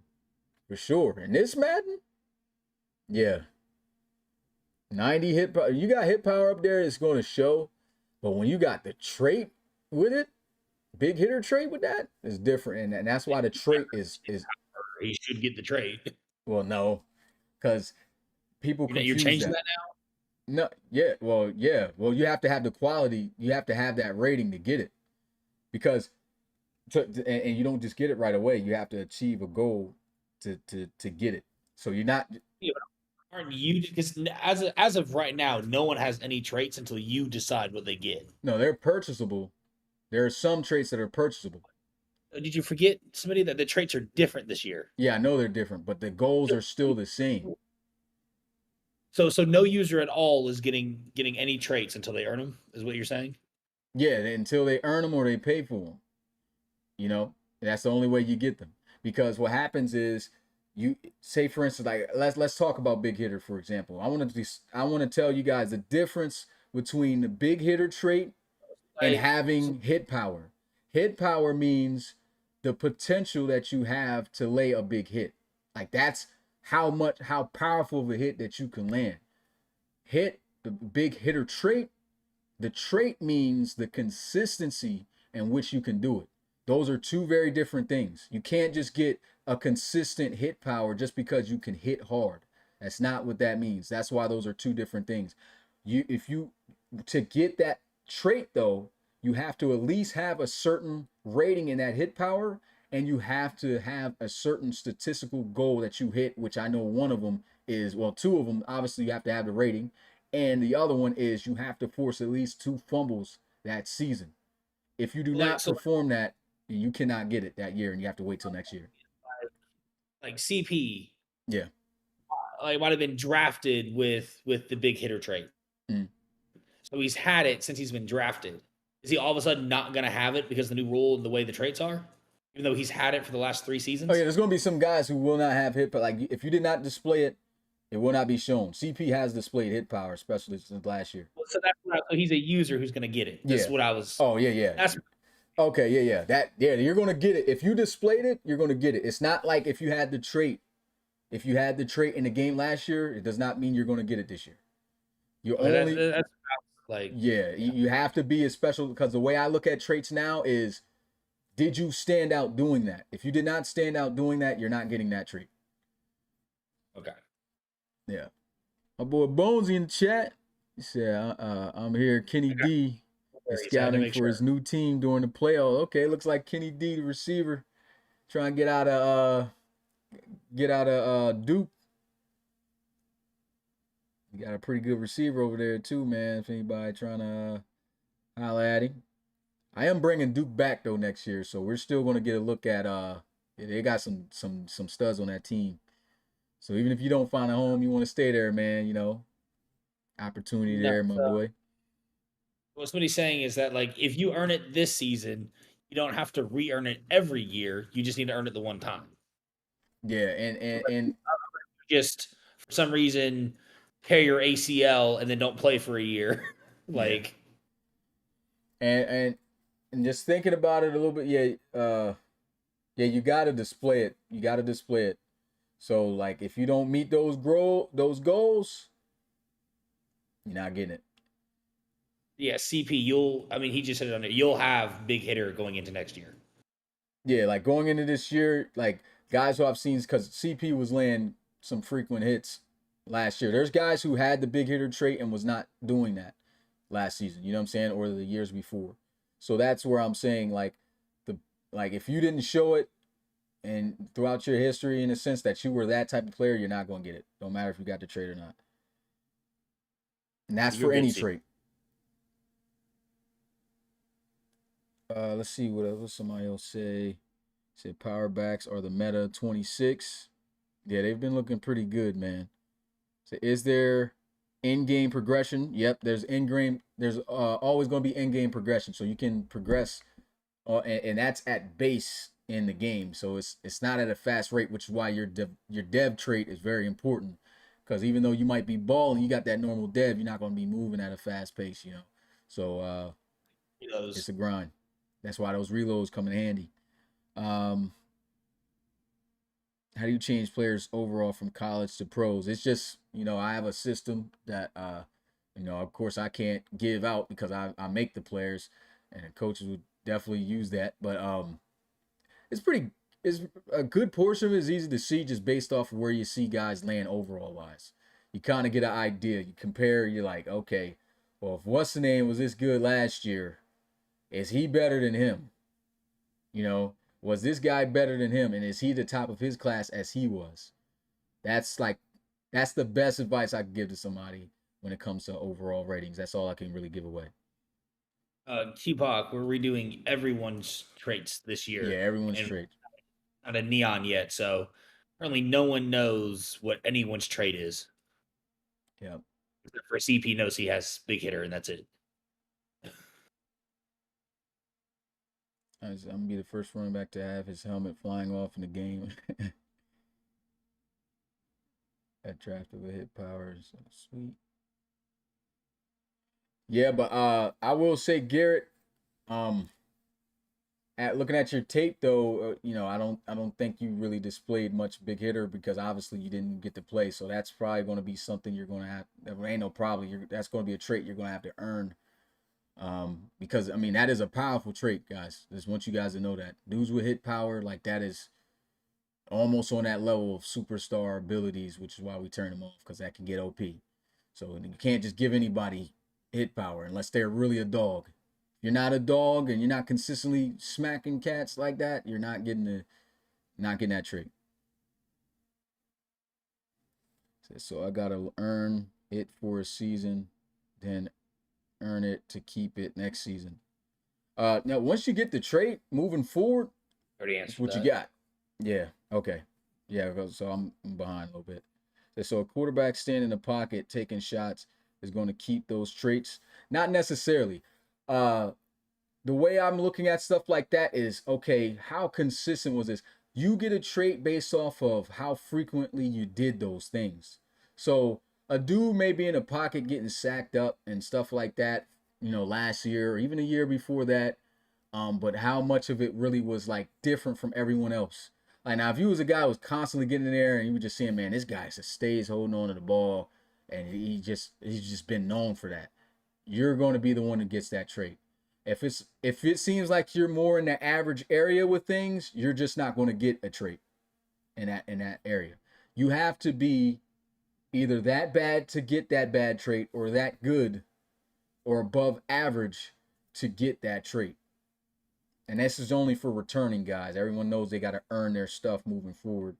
For sure. In this Madden? Yeah. 90 hit power. You got hit power up there, it's gonna show. But when you got the trait with it, big hitter trait with that is different, and that's why the trait is He should get the trade. well, no, because people You're confuse changing that. that No, well, you have to have the quality, you have to have that rating to get it, because and you don't just get it right away. You have to achieve a goal to get it. So you're not. now. Aren't you? Because as of right now, no one has any traits until you decide what they get. No, they're purchasable. There are some traits that are purchasable. Did you forget, somebody, that the traits are different this year? Yeah, I know they're different, but the goals are still the same. So no user at all is getting any traits until they earn them. Is what you're saying? Yeah, until they earn them or they pay for them. You know, that's the only way you get them. Because what happens is, you say, for instance, like let's talk about big hitter, for example. I want to tell you guys the difference between the big hitter trait and having hit power. Hit power means the potential that you have to lay a big hit. Like that's how powerful of a hit that you can land. Hit, the big hitter trait, the trait means the consistency in which you can do it. Those are two very different things. You can't just get a consistent hit power just because you can hit hard. That's not what that means. That's why those are two different things. To get that trait though, you have to at least have a certain rating in that hit power, and you have to have a certain statistical goal that you hit, which I know one of them is, well, two of them, obviously you have to have the rating, and the other one is you have to force at least 2 fumbles that season. If you do not perform that, you cannot get it that year, and you have to wait till next year. Like CP, yeah, might have been drafted with the big hitter trait. So he's had it since he's been drafted. Is he all of a sudden not going to have it because of the new rule and the way the traits are? Even though he's had it for the last 3 seasons? Oh, yeah, there's going to be some guys who will not have hit, but like if you did not display it It will not be shown. CP has displayed hit power, especially since last year. Well, so that's what so he's a user who's gonna get it. That's Yeah. what I was. Oh yeah, yeah. That's Okay, yeah, yeah. You're gonna get it. If you displayed it, you're gonna get it. It's not like if you had the trait. If you had the trait in the game last year, it does not mean you're gonna get it this year. You okay. only That's like Yeah, yeah. you have to be a special because the way I look at traits now is did you stand out doing that? If you did not stand out doing that, you're not getting that trait. Okay. Yeah. My boy Bonesy in the chat. He said, I'm here. Kenny Okay. D No is worries. I had to scouting make for his sure. new team during the playoff. Okay, looks like Kenny D, the receiver, trying to get out of Duke. You got a pretty good receiver over there too, man. If anybody trying to holler at him. I am bringing Duke back though next year, so we're still going to get a look at yeah, they got some studs on that team. So even if you don't find a home, you want to stay there, man. Opportunity No. there, my So boy. what he's saying is that like if you earn it this season, you don't have to re-earn it every year. You just need to earn it the one time. Yeah, and Just for some reason tear your ACL and then don't play for a year. yeah, like and just thinking about it a little bit, yeah, you got to display it. You got to display it. So like if you don't meet those goals, you're not getting it. yeah, CP, you'll I mean he just said it on it. You'll have big hitter going into next year. Yeah, like going into this year, like guys who I've seen, because CP was laying some frequent hits last year. There's guys who had the big hitter trait and was not doing that last season. You know what I'm saying, or the years before. So that's where I'm saying the like if you didn't show it and throughout your history in a sense that you were that type of player, you're not gonna get it. Don't matter if you got the trait or not. And that's You're for good, any CP. trait. Let's see what else somebody else say. Said power backs are the meta 26. Yeah, they've been looking pretty good, man. So is there in-game progression? Yep, there's in-game. There's always going to be in-game progression, so you can progress, and that's at base in the game. So it's not at a fast rate, which is why your dev trait is very important. Because even though you might be balling, you got that normal dev, you're not going to be moving at a fast pace. So it's Those a grind. That's why those reloads come in handy. Um, how do you change players overall from college to pros? It's just, I have a system that of course I can't give out because I make the players and coaches would definitely use that. But it's pretty it's a good portion of it is easy to see just based off of where you see guys land overall wise. You kind of get an idea. You compare, you're like, okay, well, if what's the name was this good last year, is he better than him? Was this guy better than him? And is he the top of his class as he was? That's like, that's the best advice I could give to somebody when it comes to overall ratings. That's all I can really give away. Tupac, we're redoing everyone's traits this Yeah, year, everyone's and straight. not a neon yet. So currently, no one knows what anyone's trait is. Yeah. Except for CP knows he has big hitter, and that's it. I'm gonna be the first running back to have his helmet flying off in the game. That draft of a hit power is sweet. Yeah, but I will say, Garrett, um, at looking at your tape though, I don't think you really displayed much big hitter because obviously you didn't get to play. So that's probably going to be something you're going to have. There ain't no probably. That's going to be a trait you're going to have to earn. Because I mean that is a powerful trait, guys. Just want you guys to know that dudes with hit power like that is almost on that level of superstar abilities, which is why we turn them off because that can get OP. So you can't just give anybody hit power unless they're really a dog. If you're not a dog and you're not consistently smacking cats like that, you're not getting that trait. So I gotta earn it for a season, then earn it to keep it next season. Now once you get the trait moving forward, Already that's answered what you that. got. Yeah. Okay. Yeah. So I'm behind a little bit. So a quarterback standing in the pocket taking shots is going to keep those traits. Not necessarily. Uh, the way I'm looking at stuff like that is okay. How consistent was this? You get a trait based off of how frequently you did those things. So a dude may be in a pocket getting sacked up and stuff like that, last year or even a year before that. But how much of it really was like different from everyone else? Like now, if you was a guy who was constantly getting in there and you were just seeing, man, this guy just stays holding on to the ball, and he's just been known for that. You're going to be the one that gets that trait. If it seems like you're more in the average area with things, you're just not going to get a trait in that area. You have to be either that bad to get that bad trait, or that good or above average to get that trait. And this is only for returning guys. Everyone knows they got to earn their stuff moving forward.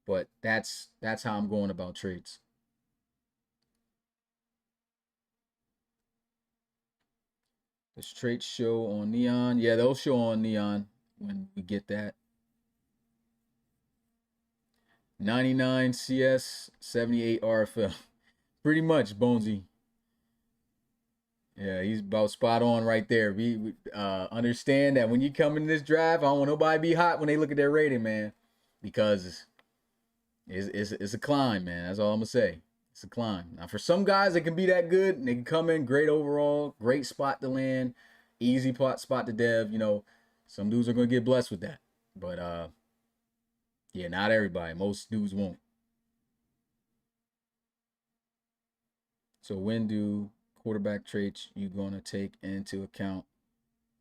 But that's how I'm going about traits. Does traits show on Neon? Yeah, they'll show on Neon when we get that. 99 CS, 78 RFL. Pretty much, Bonesy. Yeah, he's about spot on right there. We understand that when you come in this draft, I don't want nobody to be hot when they look at their rating, man, because it's a climb, man. That's all I'm gonna say. It's a climb. Now, for some guys, they can be that good. And they can come in great overall, great spot to land, easy spot to dev. Some dudes are gonna get blessed with that, but yeah, not everybody. Most dudes won't. So when do quarterback traits you gonna take into account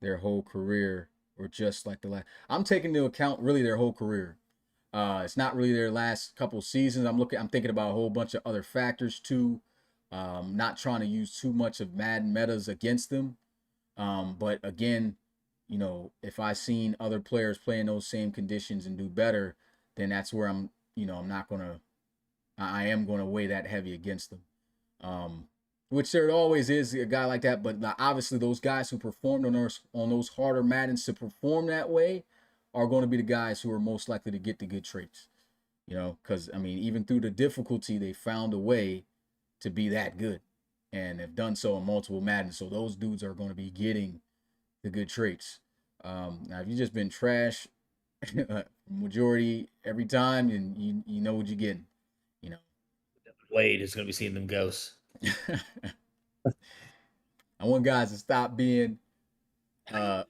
their whole career, or just like the last? I'm taking into account really their whole career. It's not really their last couple seasons. I'm thinking about a whole bunch of other factors too. Not trying to use too much of Madden metas against them. But again, if I seen other players play in those same conditions and do better, then that's where I am gonna weigh that heavy against them. Which there always is a guy like that, but obviously those guys who performed on those harder Maddens to perform that way are going to be the guys who are most likely to get the good traits. Because even through the difficulty, they found a way to be that good, and have done so in multiple Maddens. So those dudes are going to be getting the good traits. Now, if you've just been trash majority every time, and you know what you're getting. Wade is going to be seeing them ghosts. I want guys to stop being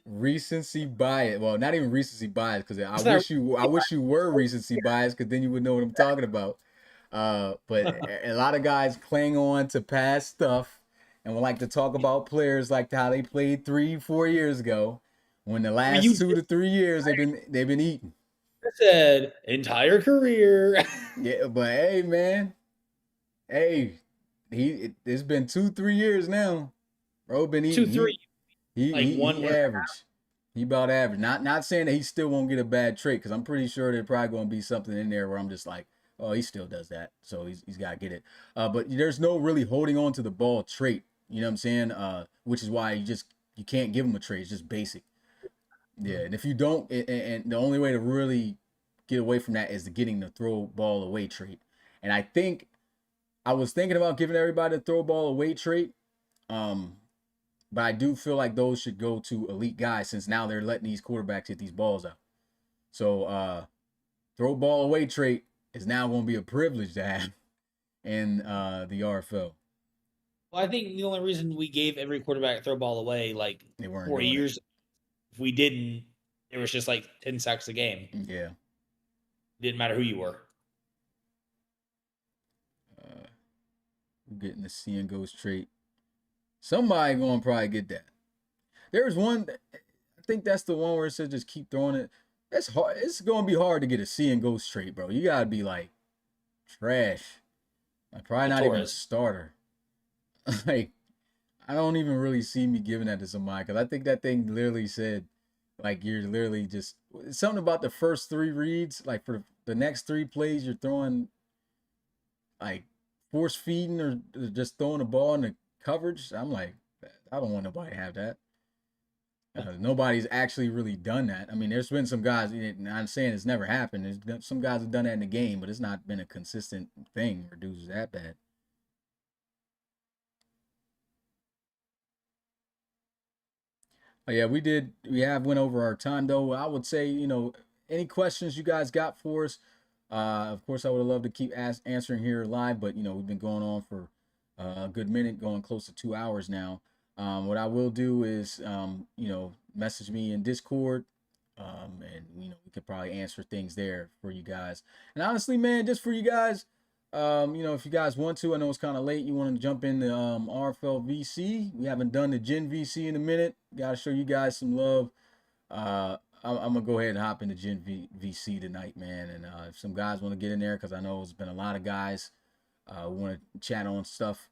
recency bias. Well, not even recency bias, because I wish you were recency bias, because then you would know what I'm talking about. But a lot of guys cling on to past stuff and would like to talk about players like how they played 3-4 years ago, when the last 2 to 3 years they've been eating. I said entire career. Yeah, but hey, man, hey, it's been 2-3 years now. Bro been eating. 2-3. He average. He about average. Not saying that he still won't get a bad trait, because I'm pretty sure there's probably going to be something in there where I'm just like, oh, he still does that, so he's got to get it. But there's no really holding on to the ball trait. You know what I'm saying? Which is why you can't give him a trait. It's just basic. Yeah, and if you don't, and the only way to really get away from that is to getting the throw ball away trait. And I was thinking about giving everybody the throw ball away trait. But I do feel like those should go to elite guys, since now they're letting these quarterbacks hit these balls out. So throw ball away trait is now going to be a privilege to have in the RFL. Well, I think the only reason we gave every quarterback throw ball away like They weren't 4 doing years, if we didn't, it was just like 10 sacks a game. Yeah. Didn't matter who you were. We're getting the see and goes trait. Somebody going to probably get that. There's one, I think that's the one where it says just keep throwing it. That's hard. It's going to be hard to get a see and go straight, bro. You got to be like trash. Like, probably not even a starter. Like, I don't even really see me giving that to somebody, because I think that thing literally said, like, you're literally just something about the first 3 reads. Like, for the next 3 plays, you're throwing, like, force feeding or just throwing the ball in the coverage. I'm like, I don't want nobody to have that. Nobody's actually really done that. There's been some guys, I'm saying it's never happened. There's some guys have done that in the game, but it's not been a consistent thing where dudes is that bad. Oh, yeah, we have went over our time, though. I would say, any questions you guys got for us, Of course, I would have loved to keep answering here live, but we've been going on for a good minute, going close to 2 hours now. What I will do is, message me in Discord, and we could probably answer things there for you guys. And honestly, man, just for you guys, if you guys want to, I know it's kind of late. You want to jump into RFL VC? We haven't done the Gen VC in a minute. Got to show you guys some love. I'm gonna go ahead and hop into Gen VC tonight, man. And if some guys want to get in there, because I know there's been a lot of guys who want to chat on stuff,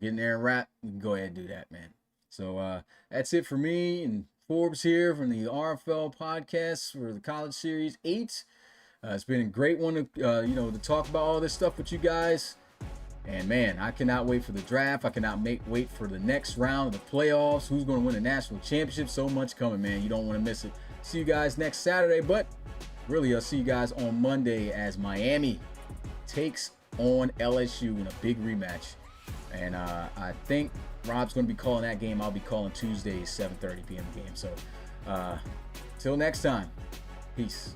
get in there and rap, you can go ahead and do that, man. So that's it for me and Forbes here from the RFL podcast for the College Series 8. It's been a great one to to talk about all this stuff with you guys. And man, I cannot wait for the draft. I cannot wait for the next round of the playoffs. Who's going to win the national championship? So much coming, man. You don't want to miss it. See you guys next Saturday, but really, I'll see you guys on Monday as Miami takes on LSU in a big rematch. And I think Rob's going to be calling that game. I'll be calling Tuesday's 7:30 p.m. game. So till next time, peace.